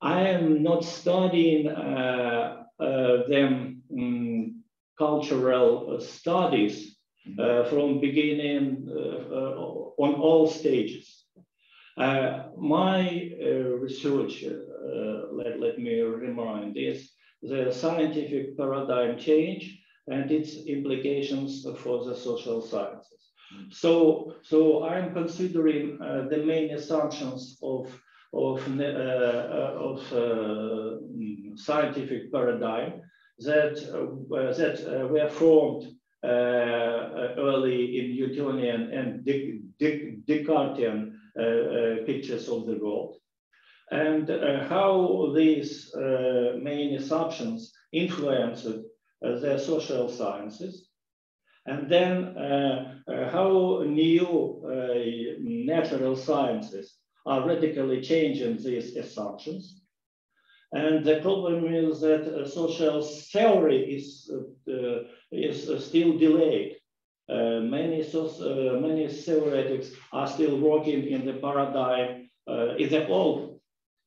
[SPEAKER 2] am not studying them cultural studies from beginning on all stages. My research, let me remind, is the scientific paradigm change and its implications for the social sciences. So I'm considering the main assumptions of scientific paradigm that were formed early in Newtonian and Descartesian pictures of the world, and how these main assumptions influenced the social sciences, and then how new natural sciences are radically changing these assumptions. And the problem is that social theory is still delayed. Many theoretics are still working in the paradigm, in the old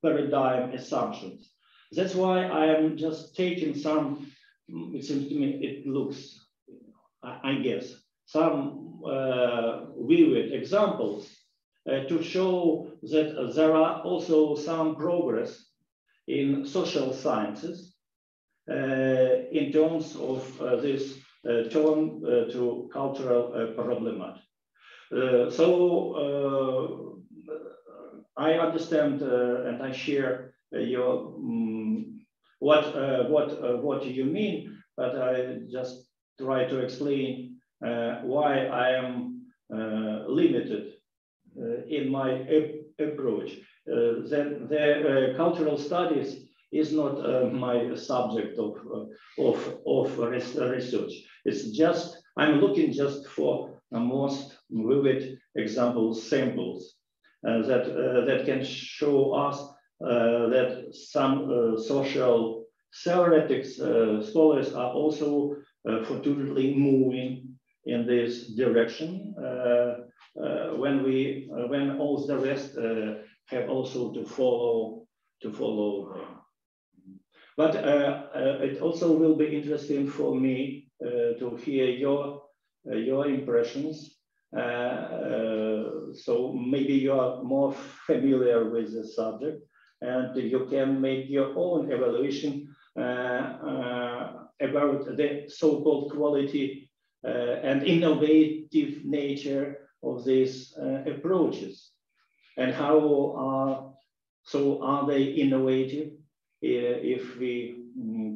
[SPEAKER 2] paradigm assumptions. That's why I am just taking some, it seems to me, it looks, I guess, some vivid examples to show that there are also some progress in social sciences in terms of this turn to cultural problematic. So I understand and I share your what you mean, but I just try to explain why I am limited in my approach. The cultural studies is not my subject of research. It's just, I'm looking just for the most vivid examples, samples that can show us that some social theoretics scholars are also fortuitously moving in this direction when all the rest have also to follow them. But it also will be interesting for me to hear your impressions. So maybe you are more familiar with the subject, and you can make your own evaluation about the so-called quality and innovative nature of these approaches, and how are they innovative if we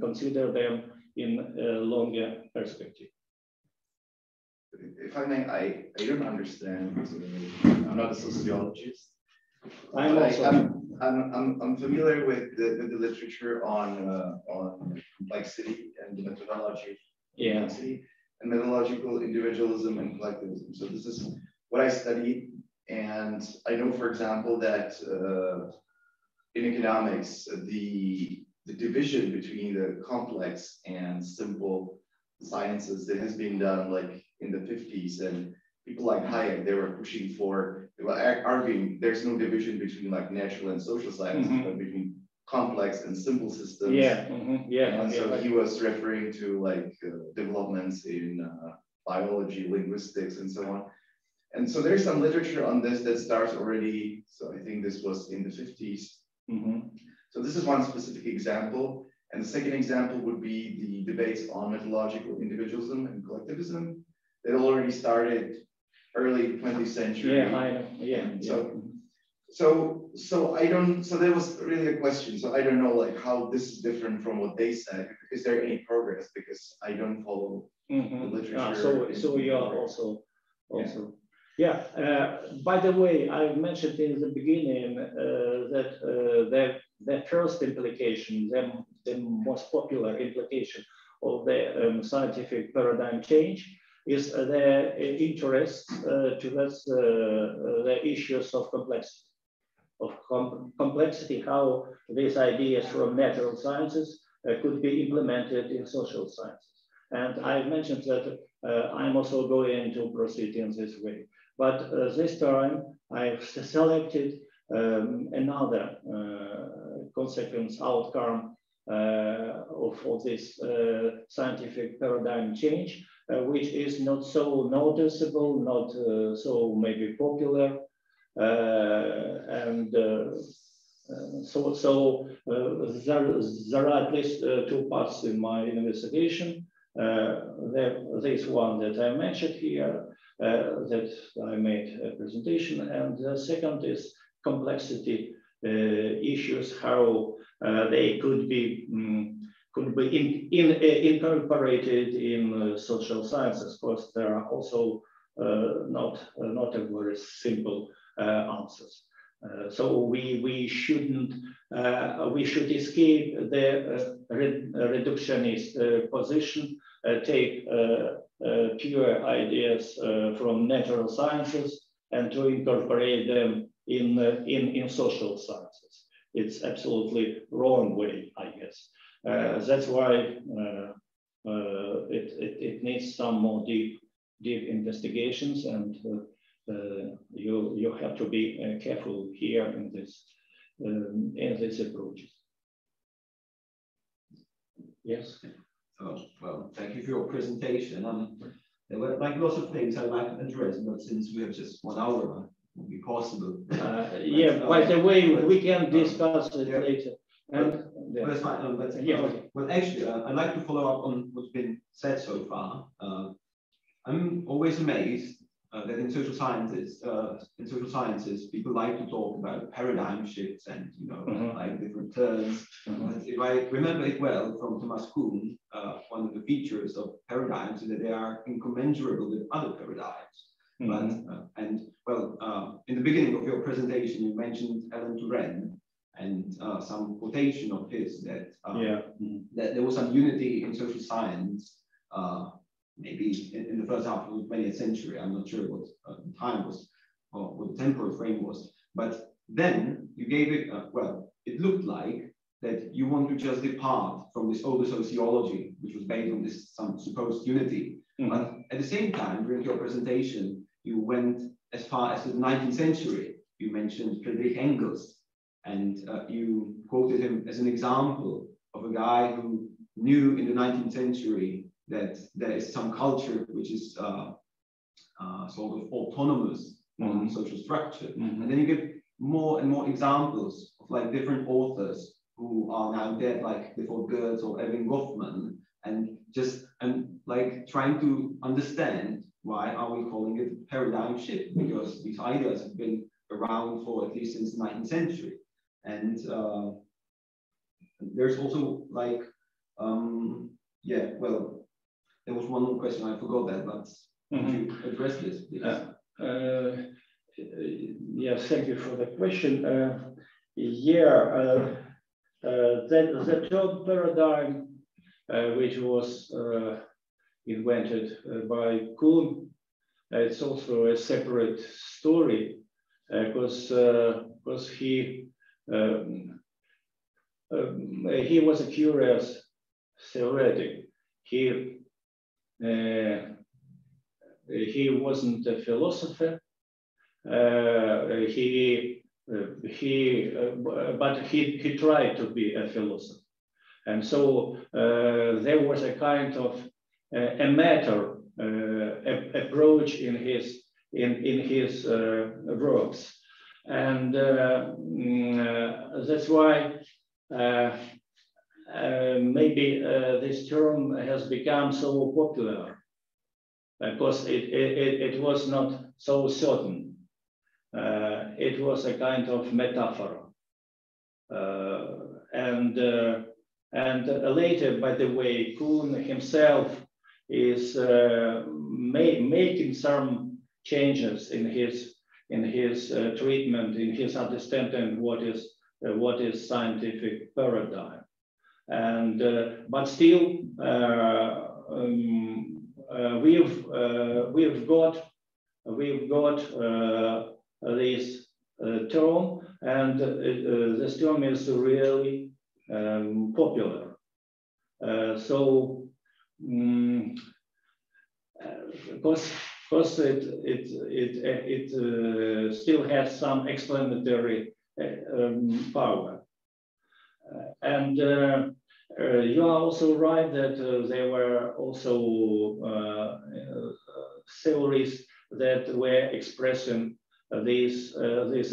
[SPEAKER 2] consider them in a longer perspective.
[SPEAKER 6] If I may, I don't understand. I'm not a sociologist. I'm familiar with the literature on complexity and the methodology of complexity and methodological individualism and collectivism. So this is what I studied, and I know, for example, that in economics, the division between the complex and simple sciences that has been done like in the 50s, and people like Hayek, they were arguing there's no division between like natural and social sciences, but between complex and simple systems. And so he was referring to like developments in biology, linguistics, and so on. And so there's some literature on this that starts already. So I think this was in the 50s. So this is one specific example. And the second example would be the debates on methodological individualism and collectivism that already started early 20th century. So I don't, so there was really a question. So I don't know like how this is different from what they said. Is there any progress? Because I don't follow the literature.
[SPEAKER 2] So you are also. By the way, I mentioned in the beginning that the first implication, the most popular implication of the scientific paradigm change is the interest towards the issues of complexity, how these ideas from natural sciences could be implemented in social sciences. And I mentioned that I'm also going to proceed in this way. But this time I've selected another consequence outcome of this scientific paradigm change, which is not so noticeable, not so maybe popular. So there are at least two parts in my investigation. This one that I mentioned here, that I made a presentation, and the second is complexity issues, how they could be incorporated in social sciences. Of course, there are also not a very simple answers. So we shouldn't, we should escape the reductionist position, take pure ideas from natural sciences and to incorporate them in social sciences. It's absolutely wrong way, I guess. That's why it needs some more deep investigations, and you have to be careful here in this approach. Yes.
[SPEAKER 7] Oh, well, thank you for your presentation. There were like lots of things I'd like to address, but since we have just 1 hour, it won't be possible.
[SPEAKER 2] Yeah, by the way, we can discuss it later. And
[SPEAKER 7] well, that's fine. Well, actually, I'd like to follow up on what's been said so far. I'm always amazed that in social sciences, people like to talk about paradigm shifts and like different terms. But if I remember it well from Thomas Kuhn, one of the features of paradigms is that they are incommensurable with other paradigms. But in the beginning of your presentation, you mentioned Alan Turing and some quotation of his that that there was some unity in social science. Maybe in the first half of the 20th century, I'm not sure what the time was or what the temporal frame was. But then you gave it, it looked like that you want to just depart from this older sociology, which was based on this some supposed unity. But at the same time, during your presentation, you went as far as the 19th century. You mentioned Friedrich Engels, and you quoted him as an example of a guy who knew in the 19th century that there is some culture which is sort of autonomous on social structure. And then you give more and more examples of like different authors who are now dead, like before Goethe or Erwin Goffman, and like trying to understand why are we calling it a paradigm shift, because these ideas have been around for at least since the 19th century. And there's also like, there was one more question, I forgot that, but could you address this, please?
[SPEAKER 2] Yes, thank you for the question. The third paradigm, which was invented by Kuhn, it's also a separate story because he was a curious theoretic. He wasn't a philosopher. But he tried to be a philosopher, and so there was a kind of a matter approach in his works, and that's why maybe this term has become so popular, because it was not so certain. It was a kind of metaphor, and later, by the way, Kuhn himself is making some changes in his treatment, in his understanding what is scientific paradigm, and but still we've got this term, and this term is really popular. So, because it still has some explanatory power, and you are also right that there were also theories that were expressing these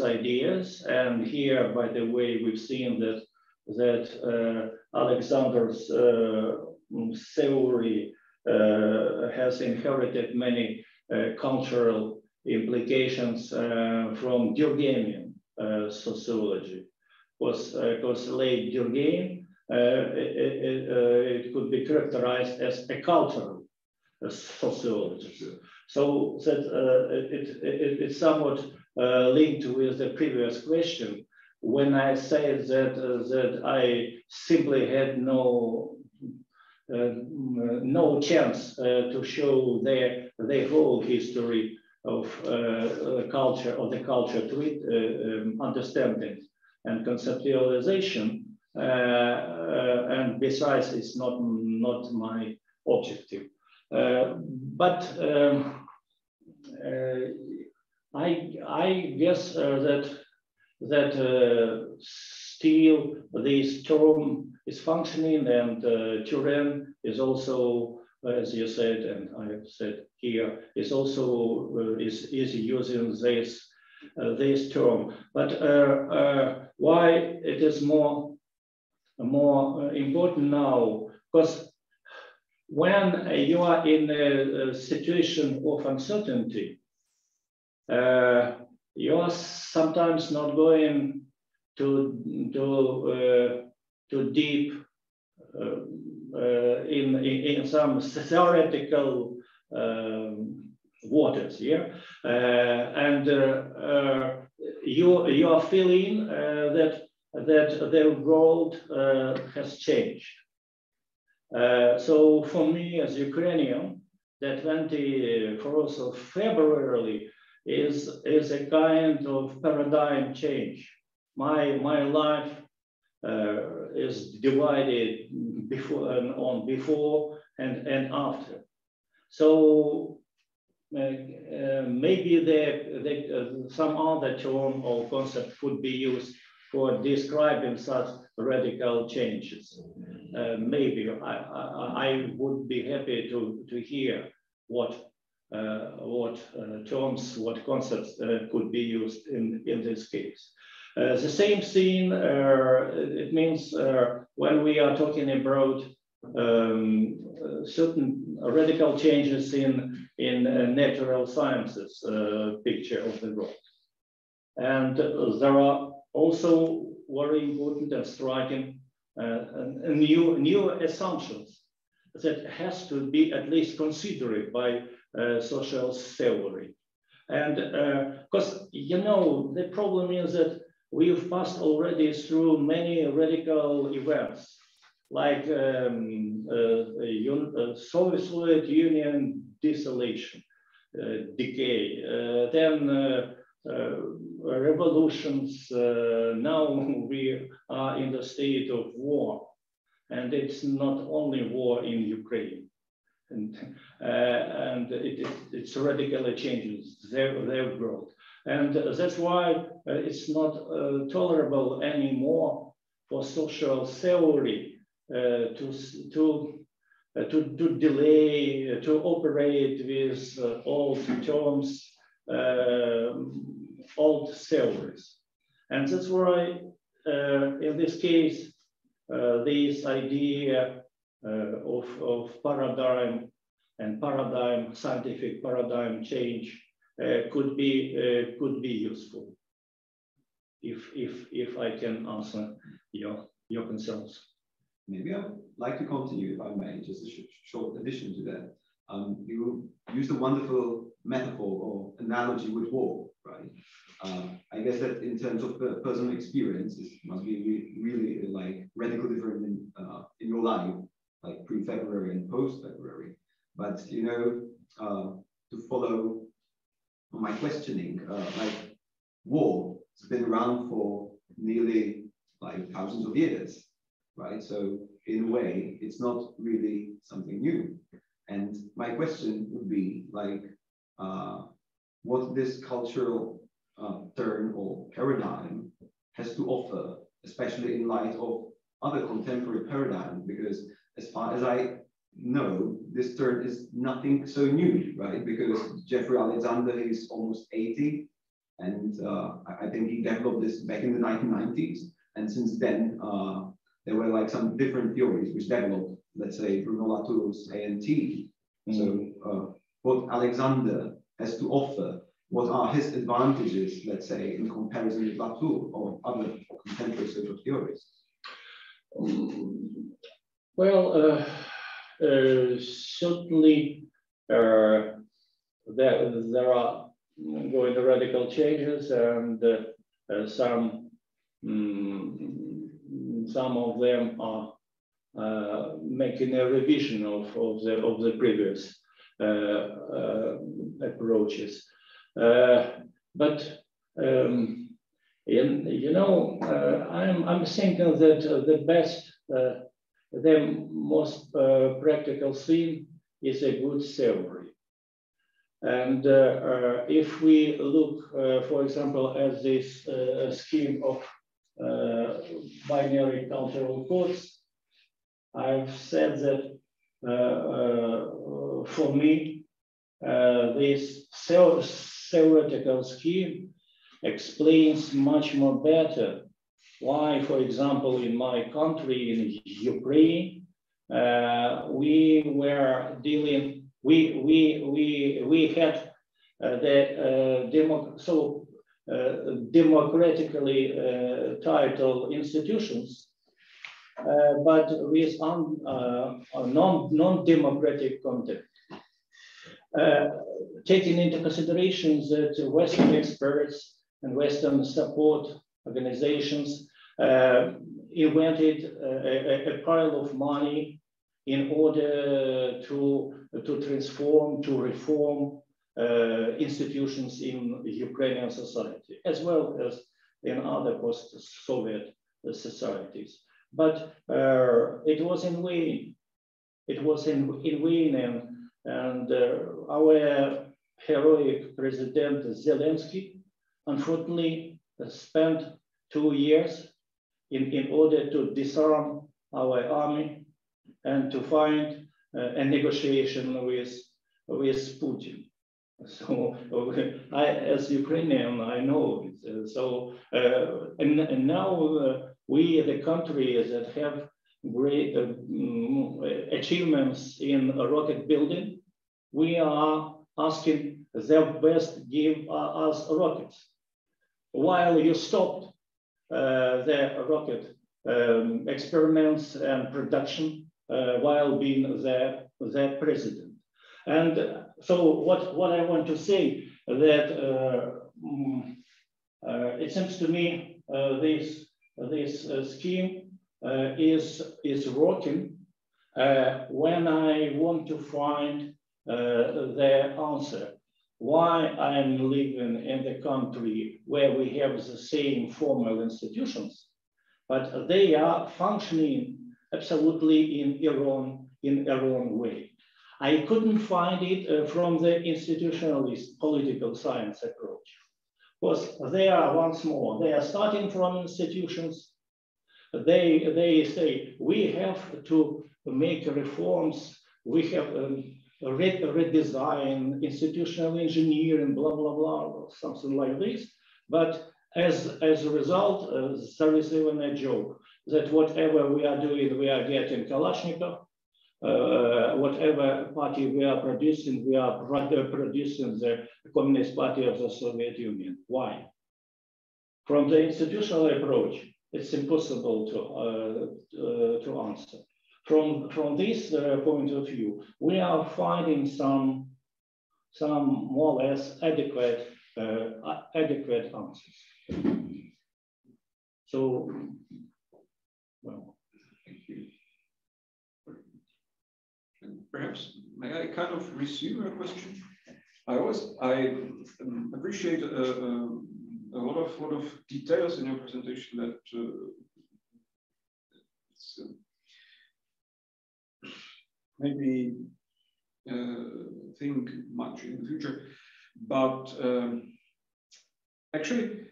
[SPEAKER 2] ideas, and here, by the way, we've seen that Alexander's theory has inherited many cultural implications from Durkheimian sociology. Because late Durkheim, it could be characterized as a cultural sociology. So that it's somewhat linked with the previous question. When I say that I simply had no chance to show the whole history of the culture to it, understanding and conceptualization, and besides, it's not my objective. But I guess that still this term is functioning, and Turin is also, as you said, and I have said here, is also is using this term. But why it is more important now? Because when you are in a situation of uncertainty, you are sometimes not going too deep in some theoretical waters, yeah, and you are feeling that the world has changed. So for me as Ukrainian, the 24th of February is a kind of paradigm change. My life is divided before and after. So maybe some other term or concept could be used for describing such radical changes. Maybe I would be happy to hear what terms, what concepts could be used in this case. The same thing, it means when we are talking about certain radical changes in natural sciences picture of the world. And there are also very important and striking new assumptions that has to be at least considered by social theory. And because, you know, the problem is that we've passed already through many radical events, like Soviet Union dissolution, decay, then revolutions. Now we are in the state of war, and it's not only war in Ukraine, and it's radically changes their growth, and that's why it's not tolerable anymore for social theory to delay, to operate with old terms, old theories. And that's why, in this case, this idea of paradigm and scientific paradigm change could be useful, if I can answer your concerns.
[SPEAKER 7] Maybe I'd like to continue, if I may, just a short addition to that. You used a wonderful metaphor or analogy with war, right? I guess that in terms of personal experience, this must be really like radically different in your life, like pre-February and post-February. But you know, to follow my questioning, like war has been around for nearly like thousands of years, right? So in a way, it's not really something new. And my question would be like, what this cultural turn or paradigm has to offer, especially in light of other contemporary paradigms, because as far as I know, this turn is nothing so new, right? Because Jeffrey Alexander is almost 80, and I think he developed this back in the 1990s. And since then, there were like some different theories which developed, let's say, Bruno Latour's ANT. So what Alexander has to offer, what are his advantages, let's say, in comparison with Latour or other contemporary social theories?
[SPEAKER 2] Well, certainly there are going to radical changes, and some of them are making a revision of the previous approaches. But you know, I'm thinking that the best, the most practical thing is a good theory. And if we look, for example, at this scheme of binary cultural codes, I've said that for me, this theoretical scheme explains much more better why, for example, in my country, in Ukraine, we were dealing, we had democratically titled institutions, but with non-democratic content. Taking into consideration that Western experts and Western support organizations invented a pile of money in order to transform, to reform institutions in Ukrainian society, as well as in other post-Soviet societies. But it was in vain. It was in vain, and our heroic President Zelensky, unfortunately, spent 2 years in order to disarm our army and to find a negotiation with Putin. So I, as Ukrainian, I know it. So and now we, the country that have great achievements in rocket building, we are asking the West give us rockets. While you stopped the rocket experiments and production while being the president. And so what I want to say that it seems to me this scheme is working when I want to find the answer. Why I'm living in the country where we have the same formal institutions, but they are functioning absolutely in a wrong way. I couldn't find it from the institutionalist political science approach, because they are, once more, they are starting from institutions. They say, we have to make reforms, we have redesign, institutional engineering, blah, blah, blah, something like this. But as a result, there is even a joke that whatever we are doing, we are getting Kalashnikov. Whatever party we are producing producing the Communist Party of the Soviet Union. Why? From the institutional approach, it's impossible to answer. From this point of view, we are finding some more or less adequate answers. So, well, thank you.
[SPEAKER 1] Perhaps may I kind of resume a question? I appreciate a lot of details in your presentation that maybe think much in the future, but actually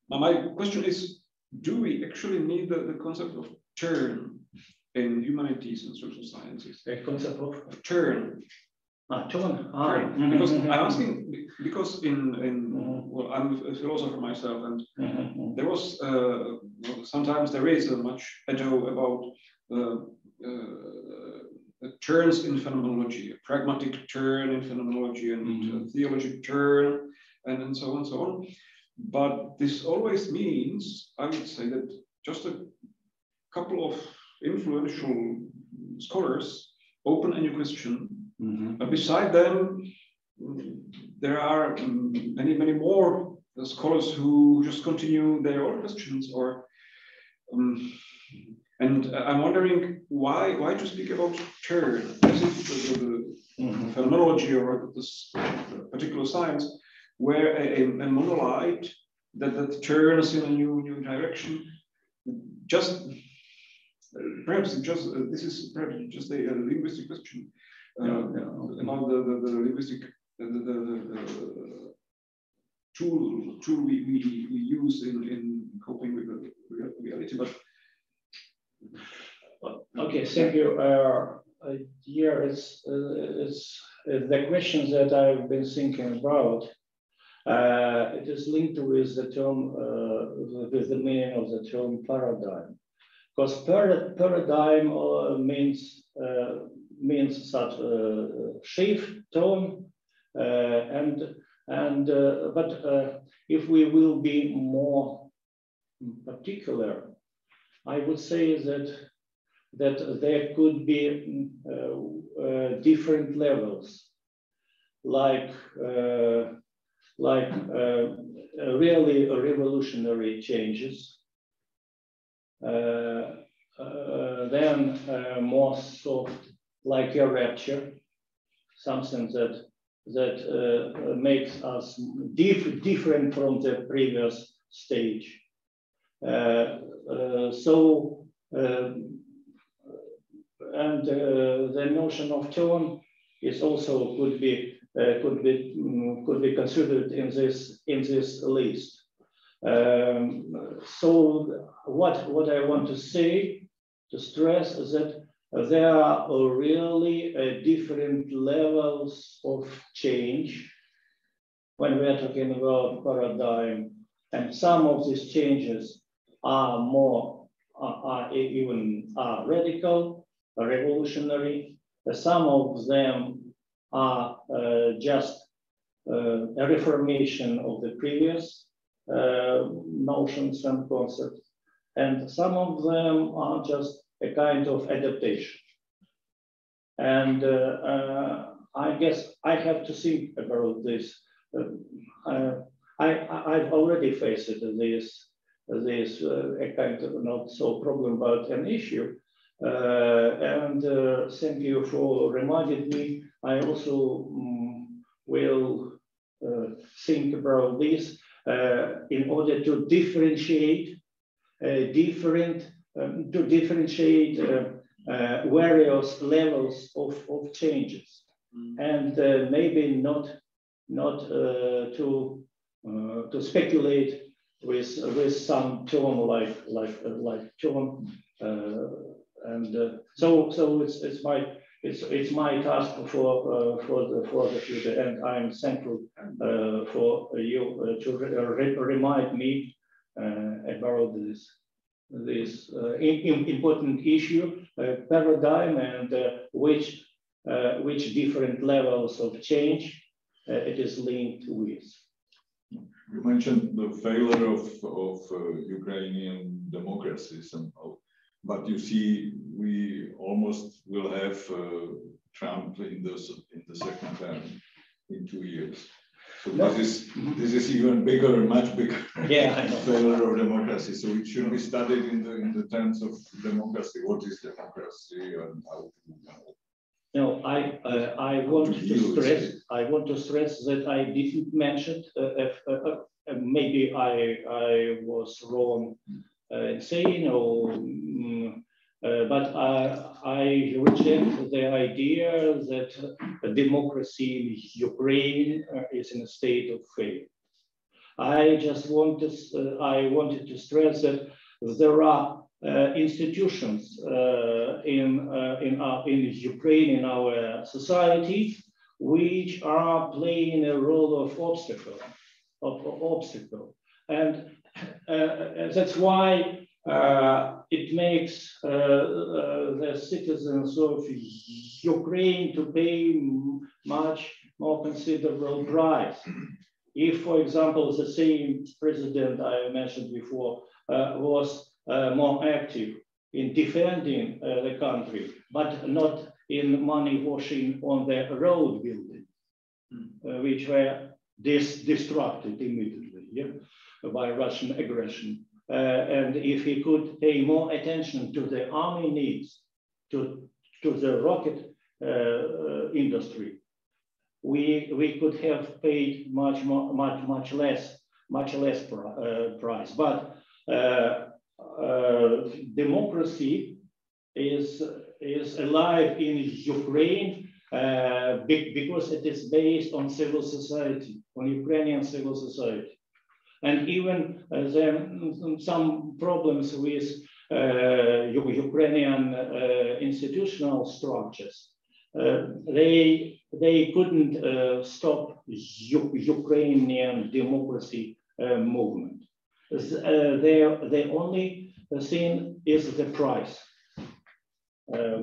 [SPEAKER 1] my question is: do we actually need the concept of turn in humanities and social sciences?
[SPEAKER 2] The concept of
[SPEAKER 1] turn.
[SPEAKER 2] Turn.
[SPEAKER 1] Turn. Because I'm asking, because well, I'm a philosopher myself, and there was sometimes there is a much ado about turns in phenomenology, a pragmatic turn in phenomenology, and a theological turn, and so on and so on. But this always means, I would say, that just a couple of influential scholars open a new question, but beside them, there are many more scholars who just continue their own questions, or and I'm wondering why to speak about turn as if the phenomenology or this particular science, where a monolith that turns in a new direction, just perhaps just this is perhaps just a linguistic question about the linguistic the tool we use in coping with the reality, but.
[SPEAKER 2] Okay, thank you. Here is the question that I've been thinking about. It is linked with the term, with the meaning of the term paradigm, because paradigm means such shift, tone, but if we will be more particular, I would say that there could be different levels, like really revolutionary changes, then more soft, like a rapture, something that makes us different from the previous stage. And the notion of tone is also could be considered in this list. So what I want to say, to stress, is that there are really different levels of change when we are talking about paradigm, and some of these changes are even radical, revolutionary. Some of them are just a reformation of the previous notions and concepts, and some of them are just a kind of adaptation. And I guess I have to think about this. I've already faced this a kind of not so problem, but an issue. And thank you for reminding me. I also will think about this in order to differentiate various levels of changes, and maybe not to speculate with some term like term. So it's my task for the future, and I'm thankful for you to remind me about this important issue, paradigm, and which different levels of change it is linked with.
[SPEAKER 4] You mentioned the failure of Ukrainian democracy somehow. But you see, we almost will have Trump in the second term in 2 years. So this is even bigger, much bigger failure of democracy. So it should be studied in the terms of democracy. What is democracy and how to
[SPEAKER 2] No, I want to stress that I didn't mention. Maybe I was wrong in saying, but I reject the idea that democracy in Ukraine is in a state of failure. I wanted to stress that there are institutions in Ukraine, in our society, which are playing a role of obstacle, and that's why it makes the citizens of Ukraine to pay much more considerable price. If, for example, the same president I mentioned before was more active in defending the country, but not in money washing on the road building, which were destructed immediately, yeah, by Russian aggression. And if he could pay more attention to the army needs, to the rocket industry, we could have paid much less price. But democracy is alive in Ukraine because it is based on civil society, on Ukrainian civil society. And even there are some problems with Ukrainian institutional structures. They couldn't stop Ukrainian democracy movement. The only thing is the price.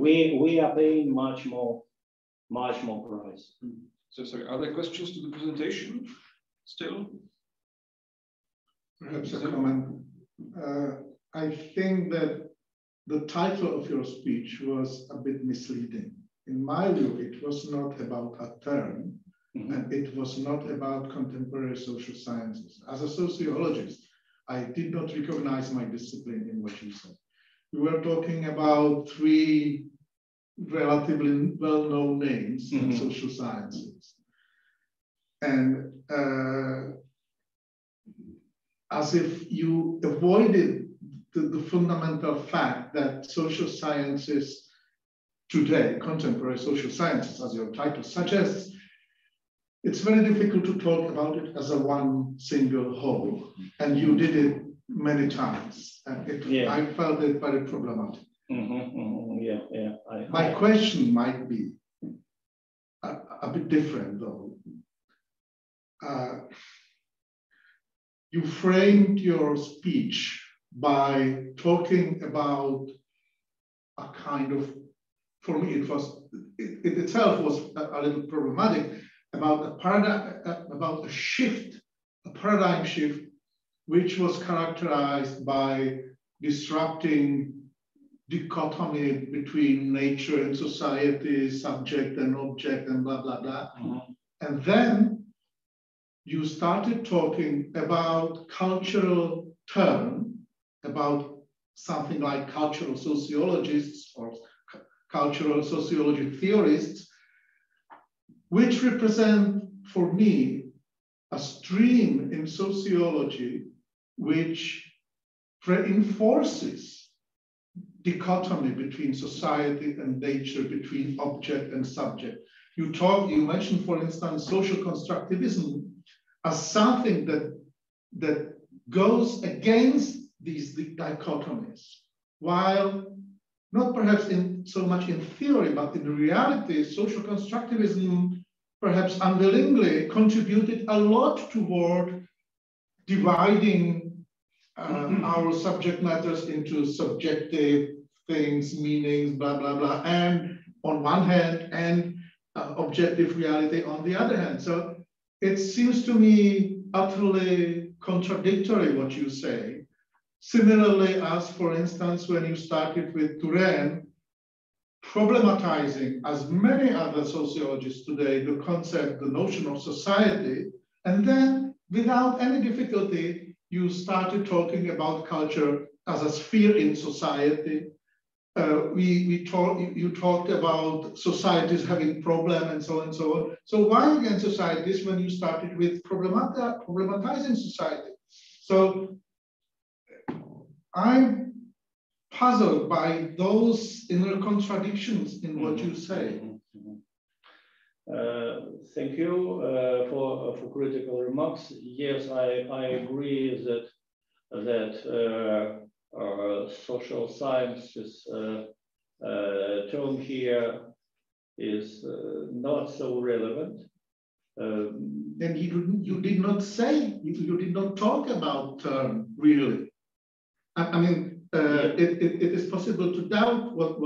[SPEAKER 2] We are paying much more price.
[SPEAKER 1] So sorry, are there questions to the presentation still?
[SPEAKER 8] Perhaps a comment. I think that the title of your speech was a bit misleading. In my view, it was not about a term, and it was not about contemporary social sciences. As a sociologist, I did not recognize my discipline in what you said. We were talking about three relatively well-known names in social sciences. And as if you avoided the fundamental fact that social sciences today, contemporary social sciences, as your title suggests, it's very difficult to talk about it as a one single whole. And you did it many times. And I felt it very problematic. My question might be a bit different, though. You framed your speech by talking about a kind of, for me, it itself was a little problematic, about a shift, a paradigm shift, which was characterized by disrupting dichotomy between nature and society, subject and object, and blah, blah, blah. And then you started talking about cultural term, about something like cultural sociologists or cultural sociology theorists, which represent, for me, a stream in sociology which reinforces dichotomy between society and nature, between object and subject. You mentioned, for instance, social constructivism as something that goes against these dichotomies, while not perhaps so much in theory, but in reality, social constructivism perhaps unwillingly contributed a lot toward dividing our subject matters into subjective things, meanings, blah, blah, blah, and on one hand, and objective reality on the other hand. So it seems to me utterly contradictory what you say. Similarly, as for instance, when you started with Turenne, problematizing, as many other sociologists today, the concept, the notion of society, and then without any difficulty, you started talking about culture as a sphere in society. You talked about societies having problem and so on and so on. So why again societies when you started with problematizing society? So I'm puzzled by those inner contradictions in what you say.
[SPEAKER 2] Thank you for critical remarks. Yes, I agree that social sciences term here is not so relevant.
[SPEAKER 8] And you did not say, you did not talk about term, really. I mean, it is possible to doubt what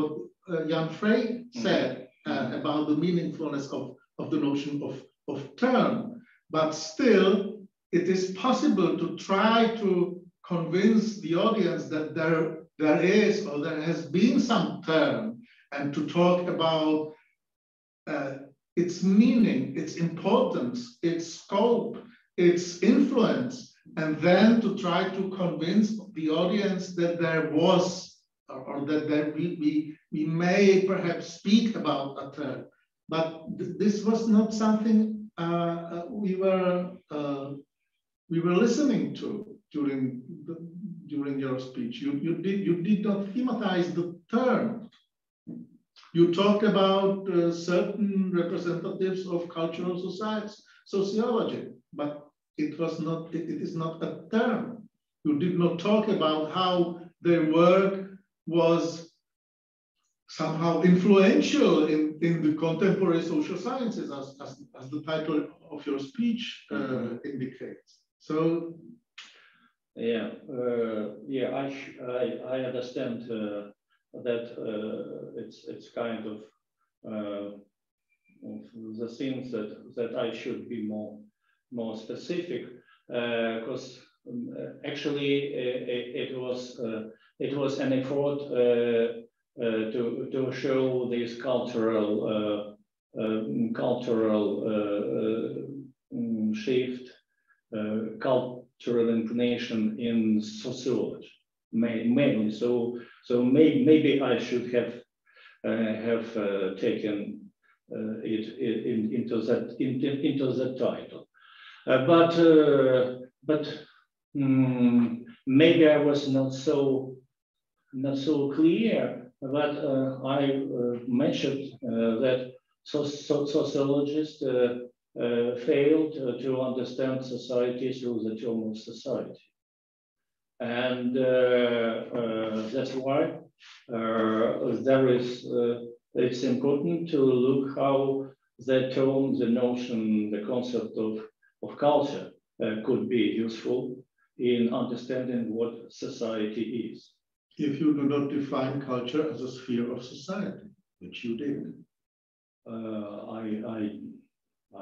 [SPEAKER 8] Jan Frey said about the meaningfulness of the notion of term, but still it is possible to try to convince the audience that there is or there has been some term, and to talk about its meaning, its importance, its scope, its influence, and then to try to convince the audience that there was, or that we may perhaps speak about a term. But this was not something we were listening to during your speech. You did not thematize the term. You talked about certain representatives of cultural sociology, but it is not a term. You did not talk about how their work was somehow influential in the contemporary social sciences, as the title of your speech indicates. So,
[SPEAKER 2] yeah, I understand that it's kind of the things that I should be more specific, because actually it was an effort to show this cultural shift, cultural inclination in sociology mainly. So maybe I should have taken it into that title, but maybe I was not so clear. But I mentioned that sociologists failed to understand society through the term of society, and that's why it's important to look how the term, the notion, the concept of culture could be useful in understanding what society is.
[SPEAKER 8] If you do not define culture as a sphere of society, which you did.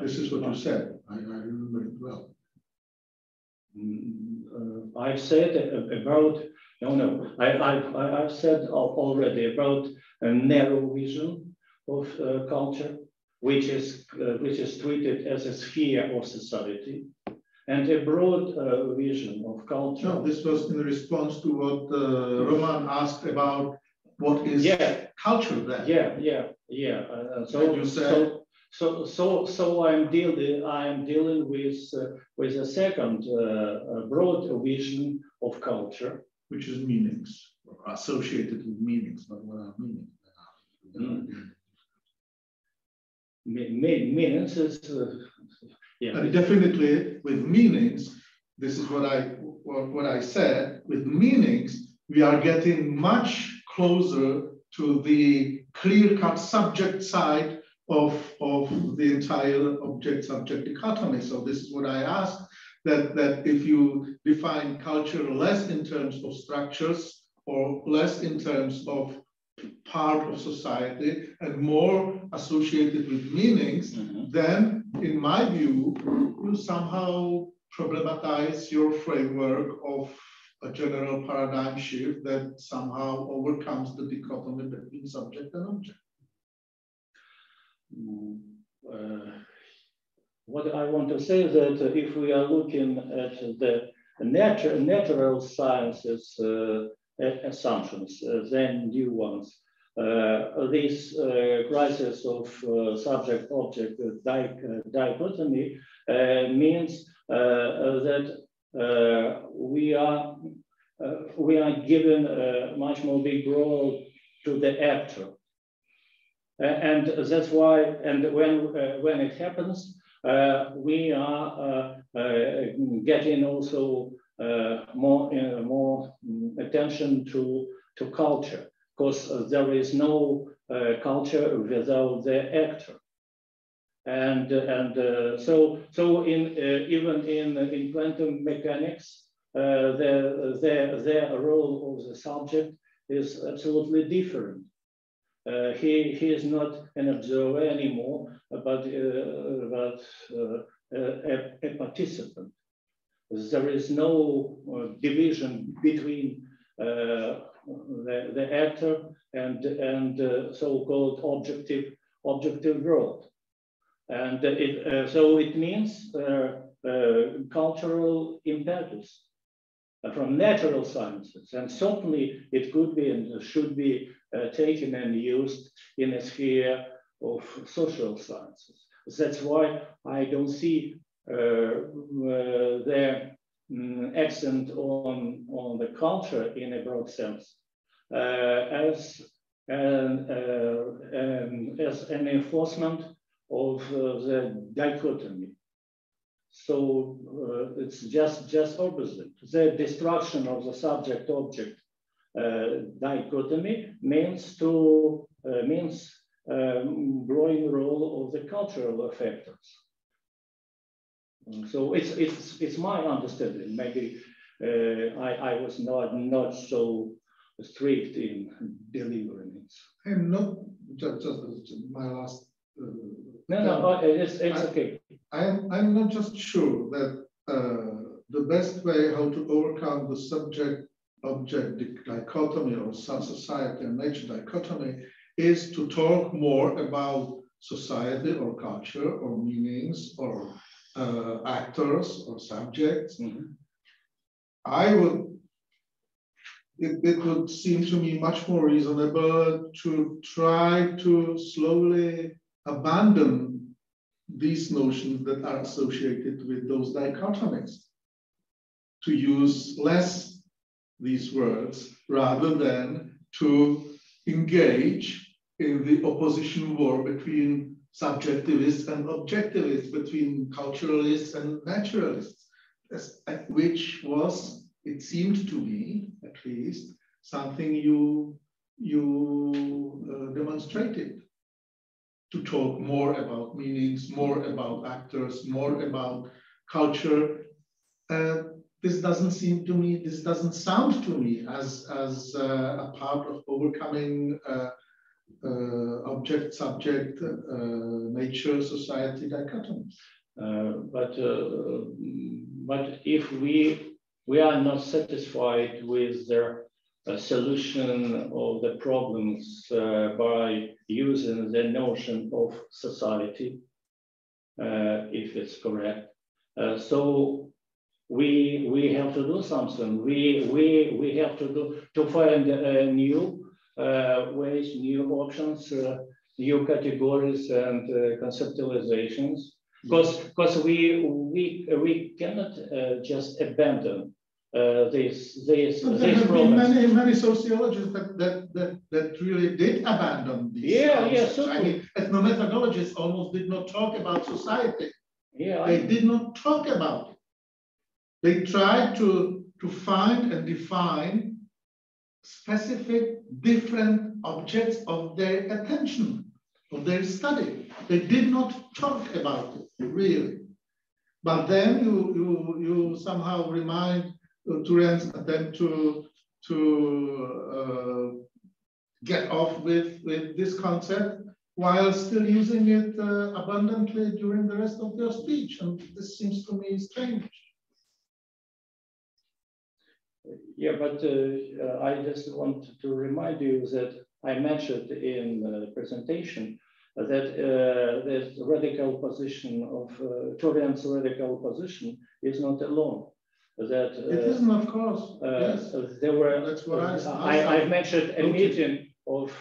[SPEAKER 8] This is what you said. I remember it well.
[SPEAKER 2] I've said about, I've said already about a narrow vision of culture, which is treated as a sphere of society, and a broad vision of culture.
[SPEAKER 8] No, this was in response to what Roman asked about what is culture then.
[SPEAKER 2] So you said. So I'm dealing with a second broad vision of culture,
[SPEAKER 8] which is meanings, or associated with meanings. But what are meanings?
[SPEAKER 2] Meanings is
[SPEAKER 8] and definitely with meanings. This is what I said. With meanings, we are getting much closer to the clear-cut subject side of the entire object-subject dichotomy. So this is what I asked, that if you define culture less in terms of structures or less in terms of part of society and more associated with meanings, then in my view, you somehow problematize your framework of a general paradigm shift that somehow overcomes the dichotomy between subject and object.
[SPEAKER 2] What I want to say is that if we are looking at the natural sciences assumptions, then new ones, this crisis of subject-object dichotomy means that we are given much more big role to the actor. And that's why, and when it happens, we are getting also more attention to culture, because there is no culture without the actor. And so even in quantum mechanics, the role of the subject is absolutely different. He is not an observer anymore, but a participant. There is no division between the actor and so-called objective world. And so it means cultural impetus from natural sciences. And certainly it could be and should be taken and used in a sphere of social sciences. That's why I don't see the accent on the culture in a broad sense as an enforcement of the dichotomy. So it's just opposite. The destruction of the subject-object dichotomy means growing role of the cultural factors. So it's my understanding. Maybe I was not so strict in delivering it.
[SPEAKER 8] I'm not just my last.
[SPEAKER 2] No, it's okay.
[SPEAKER 8] I'm not just sure that the best way how to overcome the subject-object dichotomy or society and nature dichotomy is to talk more about society or culture or meanings or actors or subjects.
[SPEAKER 2] Mm-hmm.
[SPEAKER 8] It would seem to me much more reasonable to try to slowly abandon these notions that are associated with those dichotomies, to use less these words rather than to engage in the opposition war between subjectivists and objectivists, between culturalists and naturalists, which was, it seemed to me, at least, something you demonstrated. To talk more about meanings, more about actors, more about culture. This doesn't seem to me, this doesn't sound to me as a part of overcoming object, subject, nature, society dichotomy.
[SPEAKER 2] But if we are not satisfied with their solution of the problems by using the notion of society, if it's correct, so we have to do something. We have to find new ways, new options, new categories and conceptualizations, because we cannot just abandon these
[SPEAKER 8] there have
[SPEAKER 2] problems.
[SPEAKER 8] been many sociologists that really did abandon these concepts.
[SPEAKER 2] Yeah,
[SPEAKER 8] I mean, ethnomethodologists almost did not talk about society.
[SPEAKER 2] Yeah,
[SPEAKER 8] they did not talk about it. They tried to find and define specific different objects of their attention, of their study. They did not talk about it, really. But then you somehow remind Turan's attempt to get off with this concept while still using it abundantly during the rest of your speech. And this seems to me strange.
[SPEAKER 2] Yeah, but I just want to remind you that I mentioned in the presentation that this radical position of Turan's radical position is not alone. That
[SPEAKER 8] it isn't, of course. Yes.
[SPEAKER 2] There were.
[SPEAKER 8] That's what
[SPEAKER 2] I mentioned a meeting of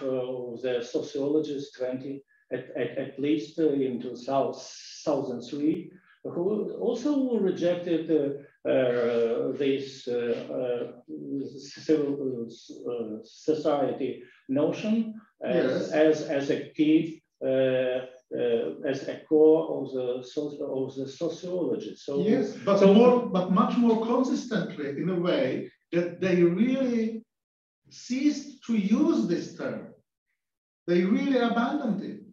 [SPEAKER 2] the sociologists 20 at least in 2003, who also rejected this civil society notion as a key. As a core of the sociology. So
[SPEAKER 8] yes, but much more consistently in a way that they really ceased to use this term. They really abandoned it.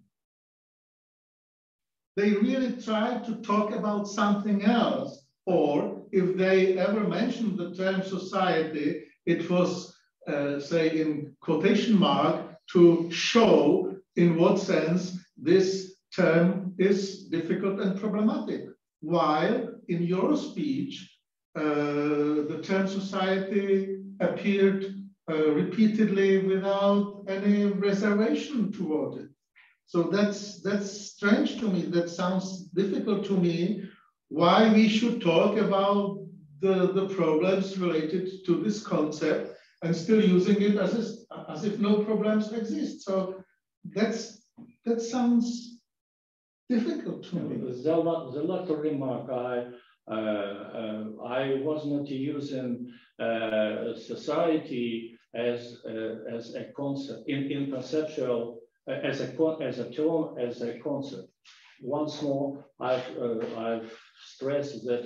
[SPEAKER 8] They really tried to talk about something else, or if they ever mentioned the term society, it was, say, in quotation mark, to show in what sense this term is difficult and problematic. While in your speech, the term society appeared repeatedly without any reservation toward it. So that's strange to me. That sounds difficult to me. Why we should talk about the problems related to this concept and still using it as if no problems exist. So that sounds difficult to me.
[SPEAKER 2] The latter remark, I was not using society as a concept in conceptual as a term, as a concept. Once more, I've stressed that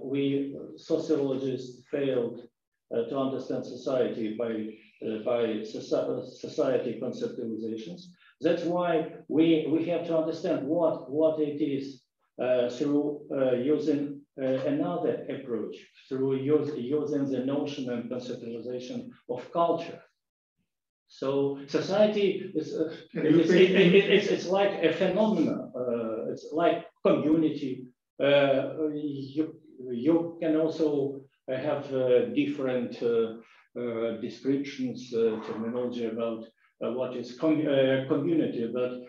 [SPEAKER 2] we sociologists failed to understand society by society conceptualizations. That's why we have to understand what it is through using another approach, through using the notion and conceptualization of culture. So society is it's like a phenomenon. It's like community. You can also have different descriptions, terminology about what is community, but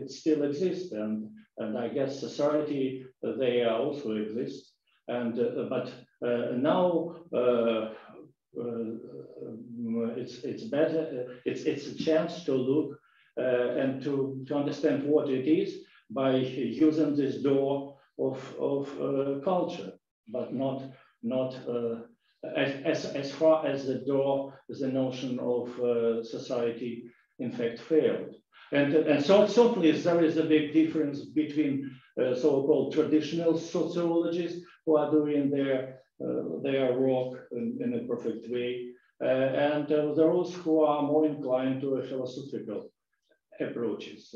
[SPEAKER 2] it still exists, and I guess society they also exist, and but now it's better. It's a chance to look and to understand what it is by using this door of culture, but not as far as the door, the notion of society in fact failed. And so certainly there is a big difference between so-called traditional sociologists who are doing their work in a perfect way, and those who are more inclined to philosophical approaches.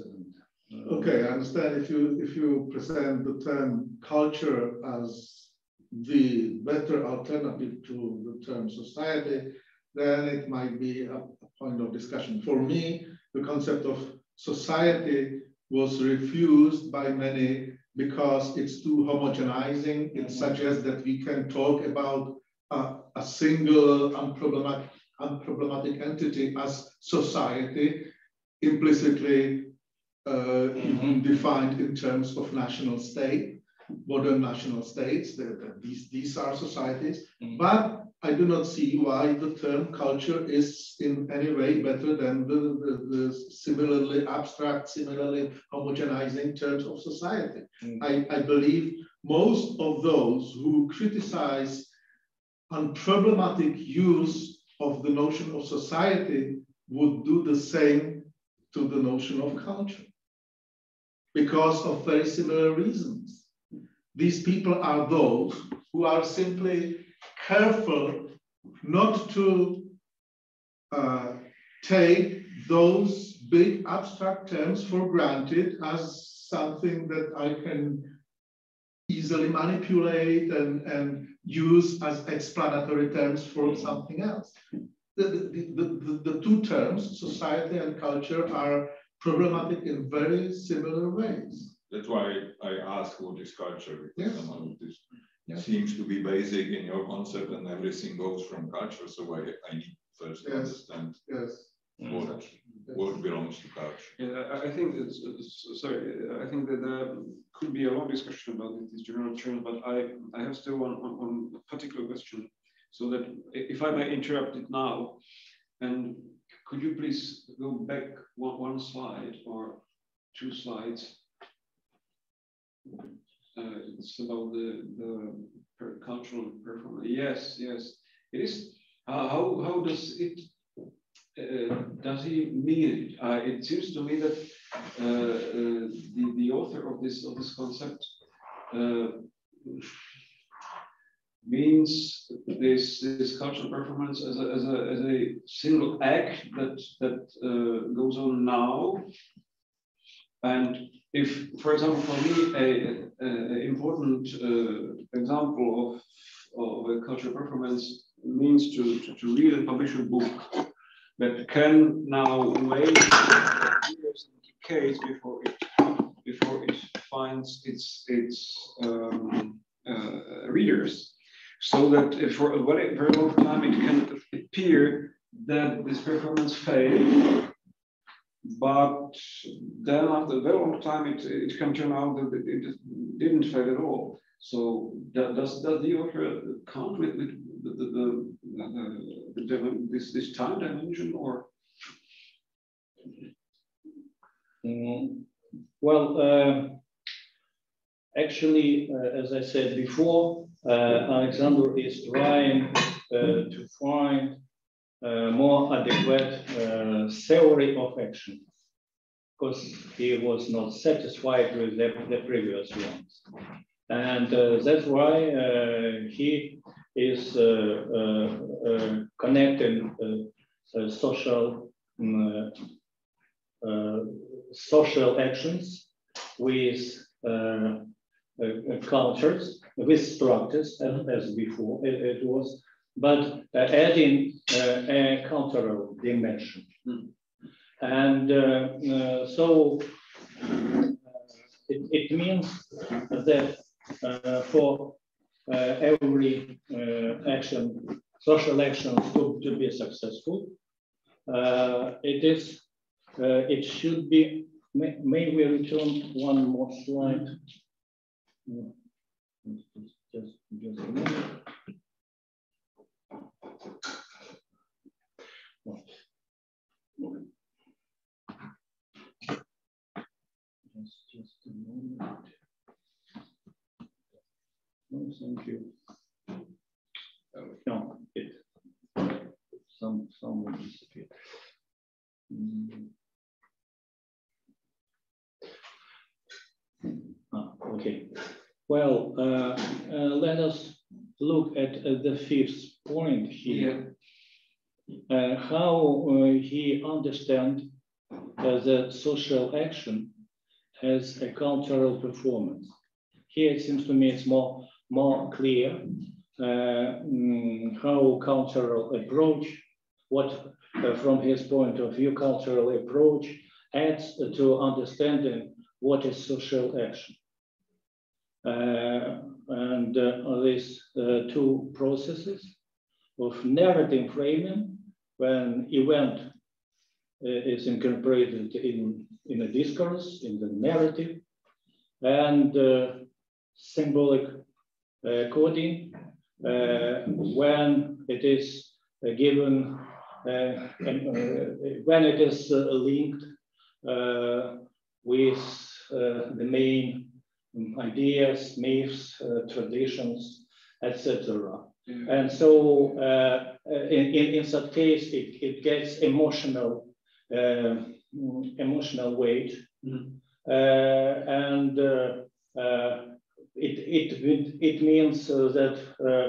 [SPEAKER 8] Okay, I understand if you present the term culture as the better alternative to the term society, then it might be a point of discussion. For me, the concept of society was refused by many because it's too homogenizing. It suggests that we can talk about a single unproblematic entity as society, implicitly defined in terms of national state, modern national states. These are societies, but I do not see why the term culture is in any way better than the similarly abstract, similarly homogenizing terms of society. I believe most of those who criticize unproblematic use of the notion of society would do the same to the notion of culture because of very similar reasons. These people are those who are simply careful not to take those big abstract terms for granted as something that I can easily manipulate and use as explanatory terms for something else. The two terms, society and culture, are problematic in very similar ways.
[SPEAKER 4] That's why I ask what is culture, because
[SPEAKER 8] Yes.
[SPEAKER 4] somehow this
[SPEAKER 8] Yes.
[SPEAKER 4] seems to be basic in your concept and everything goes from culture. So I need first to understand what belongs to culture.
[SPEAKER 1] Yeah, I think I think that there could be a long discussion about these general terms, but I have still one particular question. So that if I may interrupt it now, and could you please go back one slide or two slides? It's about the cultural performance. Yes, it is. How does it? Does he mean it? It seems to me that the author of this concept means this cultural performance as a single act that goes on now. And if, for example, for me, an important example of a cultural performance means to read and publish a book that can now wait years and decades before it finds its readers, so that for a very long time it can appear that this performance failed, but then after a very long time, it can turn out that it didn't fail at all. So does the author count with this time dimension, or?
[SPEAKER 2] Well, actually, as I said before, Alexander is trying to find more adequate theory of action, because he was not satisfied with the previous ones. And that's why he is connecting social actions with cultures, with structures, as before it was, but adding a cultural dimension. And so it means that for every action, social actions to be successful, it should be. May we return one more slide? Just a minute. Just a moment. No, thank you. No, someone disappeared. Okay. Well, let us look at the fifth point here. How he understands the social action as a cultural performance. Here it seems to me it's more clear how cultural approach, what from his point of view, cultural approach adds to understanding what is social action. And these two processes of narrative framing, when event is incorporated in a discourse, in the narrative, and symbolic coding, when it is given, when it is linked with the main ideas, myths, traditions, etc. And so in that case, it gets emotional weight. And it means that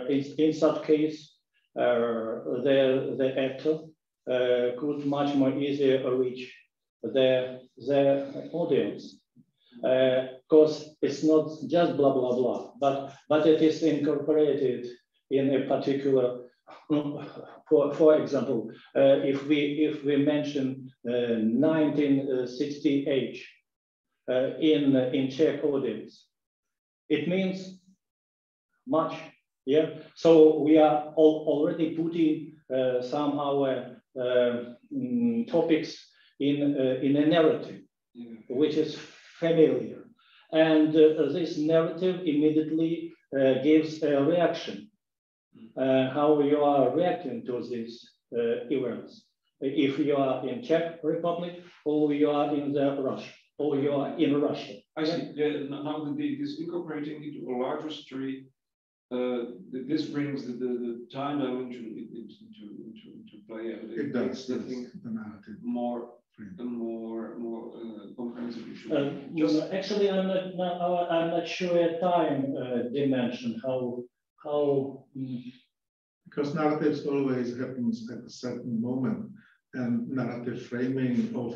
[SPEAKER 2] in that case, the actor could much more easily reach their audience. Because it's not just blah, blah, blah, but it is incorporated in a particular, for example, if we mention 1968 in Czech audience, it means much, yeah? So we are already putting some our topics in a narrative, which is familiar. And this narrative immediately gives a reaction, how you are reacting to these events. If you are in Czech Republic, or you are in Russia, or you are in Russia.
[SPEAKER 1] I see. Yeah, now this incorporating into a larger story, this brings the time dimension into play.
[SPEAKER 8] It does.
[SPEAKER 1] I think
[SPEAKER 8] the narrative
[SPEAKER 1] more comprehensive issue.
[SPEAKER 2] Actually, I'm not sure a time dimension how.
[SPEAKER 8] Because narratives always happens at a certain moment, and narrative framing of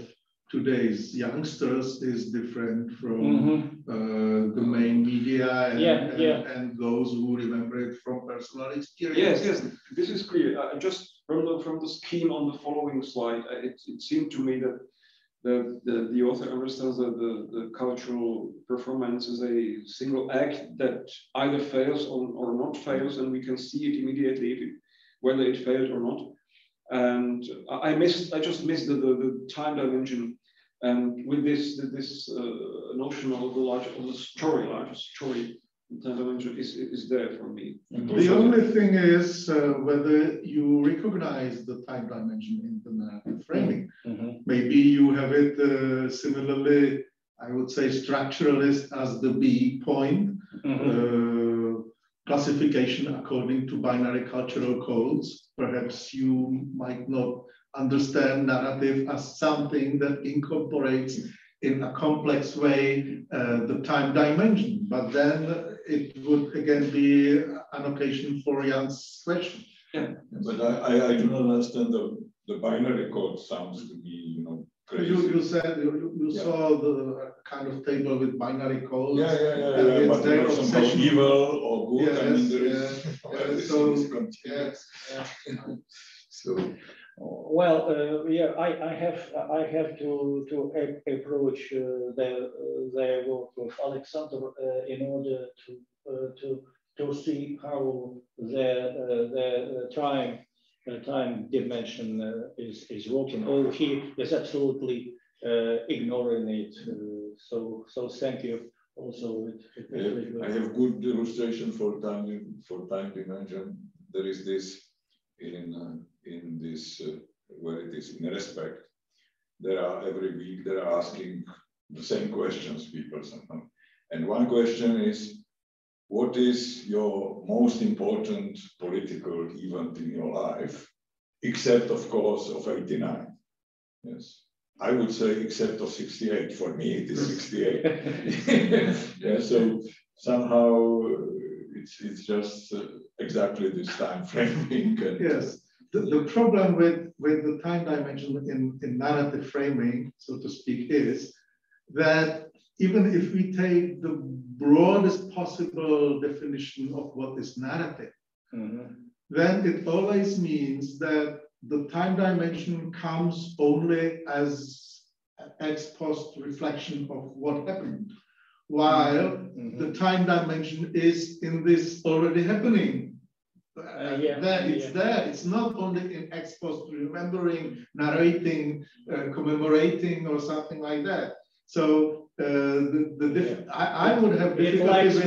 [SPEAKER 8] today's youngsters is different from the main media and those who remember it from personal experience.
[SPEAKER 1] Yes, this is clear. Just from the scheme on the following slide, it seemed to me that the author understands that the cultural performance is a single act that either fails or not fails, and we can see it immediately whether it failed or not. And I just missed the time dimension And with this notion of the largest story, time dimension is there for me.
[SPEAKER 8] The only thing is whether you recognize the time dimension in the narrative framing. Maybe you have it similarly, I would say, structuralist as the B point, classification according to binary cultural codes. Perhaps you might not understand narrative as something that incorporates in a complex way the time dimension, but then it would again be an occasion for Jan's question.
[SPEAKER 4] Yeah, but I do not understand the binary code sounds to be, crazy.
[SPEAKER 8] You said you saw the kind of table with binary codes.
[SPEAKER 4] Yeah. But there is some evil or good.
[SPEAKER 8] Yes,
[SPEAKER 4] I mean, there is so.
[SPEAKER 2] Well, I have to approach the work of Alexander in order to see how the time dimension is working. Oh, he is absolutely ignoring it. So thank you. Also,
[SPEAKER 4] I have good illustration for time dimension. There is this in this where it is in respect. There are every week they are asking the same questions, people somehow. And one question is, what is your most important political event in your life, except of course of 89? Yes, I would say except of 68. For me, it is 68. Yeah, so somehow it's just exactly this time framing. And,
[SPEAKER 8] yes. The problem with the time dimension in narrative framing, so to speak, is that even if we take the broadest possible definition of what is narrative, then it always means that the time dimension comes only as an ex post reflection of what happened, while the time dimension is in this already happening. There. It's not only in ex post remembering, narrating, commemorating, or something like that. So I would have difficulty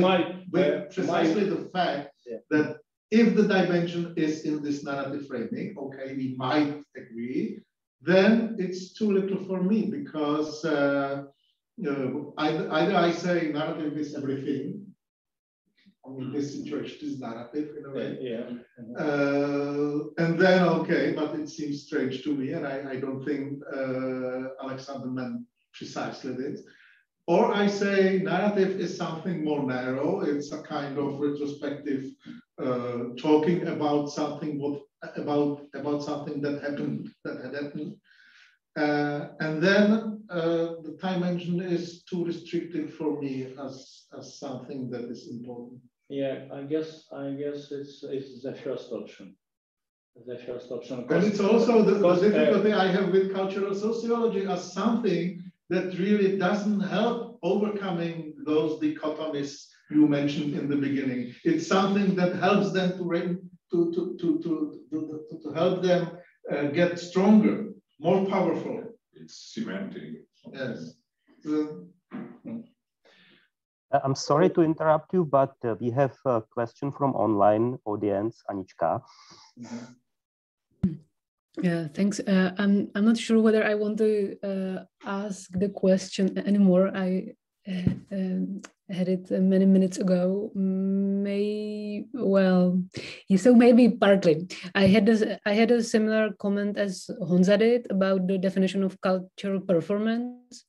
[SPEAKER 8] with precisely the fact that if the dimension is in this narrative framing, okay, we might agree, then it's too little for me, because either I say narrative is everything. I mean, this situation is narrative in a way. And then, okay, but it seems strange to me, and I don't think Alexander meant precisely this. Or I say narrative is something more narrow. It's a kind of retrospective talking about something, about something that had happened. And then the time dimension is too restricted for me as something that is important.
[SPEAKER 2] Yeah, I guess it's the first option. The first option.
[SPEAKER 8] And it's also the difficulty I have with cultural sociology as something that really doesn't help overcoming those dichotomies you mentioned in the beginning. It's something that helps them to help them get stronger, more powerful.
[SPEAKER 4] It's cementing.
[SPEAKER 8] Yes.
[SPEAKER 3] I'm sorry to interrupt you, but we have a question from online audience, Anička.
[SPEAKER 9] Yeah, thanks. I'm not sure whether I want to ask the question anymore. I had it many minutes ago. So maybe partly. I had a similar comment as Honza did about the definition of cultural performance.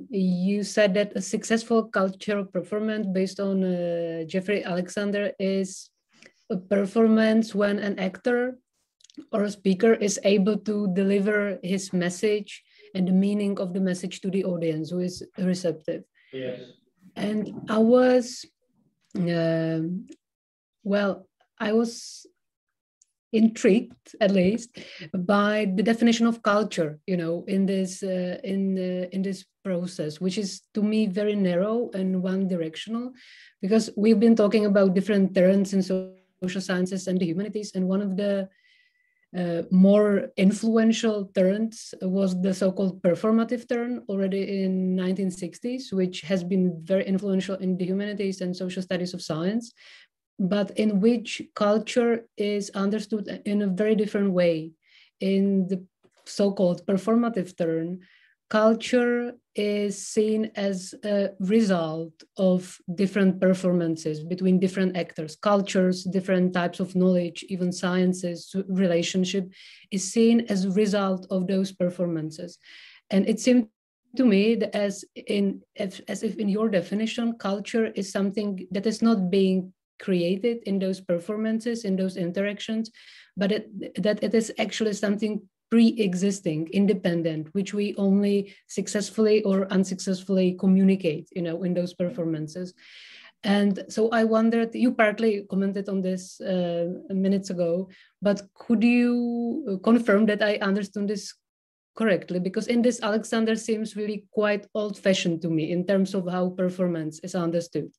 [SPEAKER 9] You said that a successful cultural performance based on Jeffrey Alexander is a performance when an actor or a speaker is able to deliver his message and the meaning of the message to the audience who is receptive.
[SPEAKER 2] Yes.
[SPEAKER 9] And I was, I was intrigued, at least, by the definition of culture, in this process, which is to me very narrow and one-directional, because we've been talking about different terms in social sciences and the humanities, and one of the more influential turns was the so-called performative turn already in 1960s, which has been very influential in the humanities and social studies of science, but in which culture is understood in a very different way. In the so-called performative turn, culture is seen as a result of different performances between different actors, cultures, different types of knowledge, even sciences, relationship is seen as a result of those performances. And it seemed to me that as if in your definition, culture is something that is not being created in those performances, in those interactions, but that it is actually something pre-existing, independent, which we only successfully or unsuccessfully communicate, in those performances. And so I wondered, you partly commented on this minutes ago, but could you confirm that I understood this correctly? Because in this, Alexander seems really quite old-fashioned to me in terms of how performance is understood.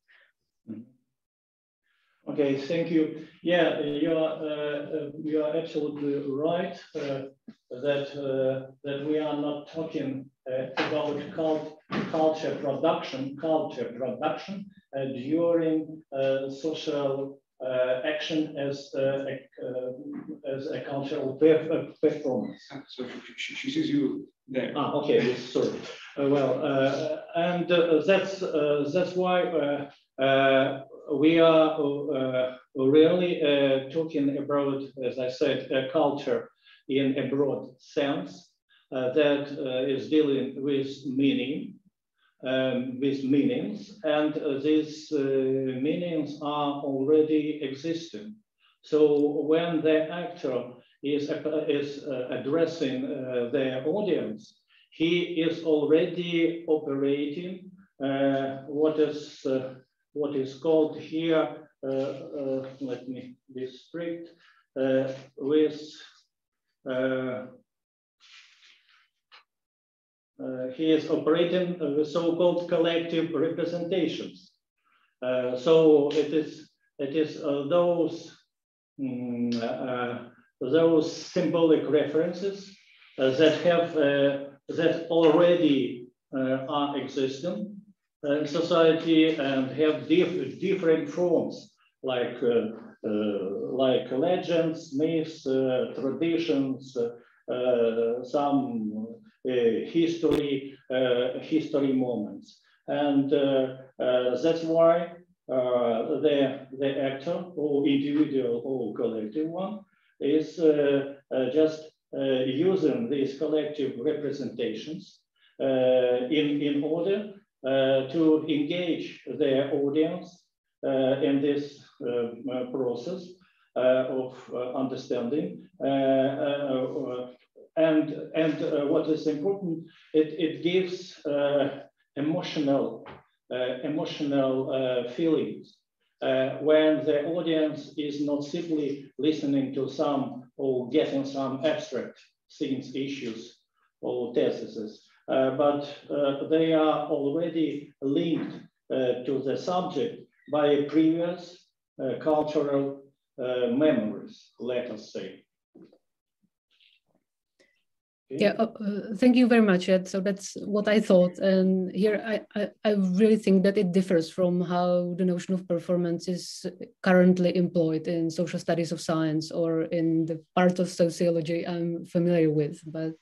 [SPEAKER 2] Okay, thank you. Yeah, you are absolutely right that we are not talking about culture production during social action as a cultural performance.
[SPEAKER 1] So she sees you there.
[SPEAKER 2] Okay, sorry. And that's why we are really talking about, as I said, a culture in a broad sense that is dealing with meaning, with meanings, and these meanings are already existing. So when the actor is addressing their audience, he is already operating what is called here, let me be strict, with he is operating with so-called collective representations. So it is those symbolic references that already are existing in society and have different forms, like legends, myths, traditions, some history moments, and that's why the actor, or individual or collective one, is just using these collective representations in order to engage their audience in this process of understanding. And what is important, it gives emotional feelings when the audience is not simply listening to some or getting some abstract things, issues or theses, but they are already linked to the subject by previous cultural memories, let us say.
[SPEAKER 9] Yeah, thank you very much, Ed. So that's what I thought. And here I really think that it differs from how the notion of performance is currently employed in social studies of science or in the part of sociology I'm familiar with. But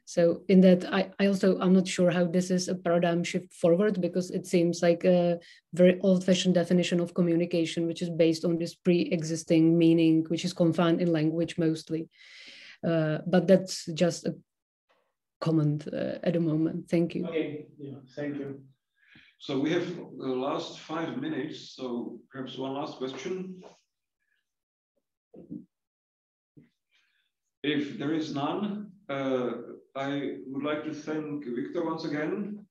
[SPEAKER 9] so in that, I'm not sure how this is a paradigm shift forward, because it seems like a very old-fashioned definition of communication, which is based on this pre-existing meaning, which is confined in language mostly. But that's just a comment at the moment. Thank you.
[SPEAKER 2] Okay, yeah, thank you.
[SPEAKER 1] So we have the last 5 minutes, so perhaps one last question. If there is none, I would like to thank Viktor once again.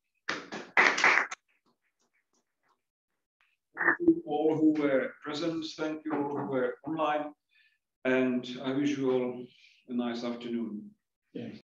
[SPEAKER 1] Thank you all who were present, thank you all who were online, and I wish you all a nice afternoon.
[SPEAKER 2] Yeah.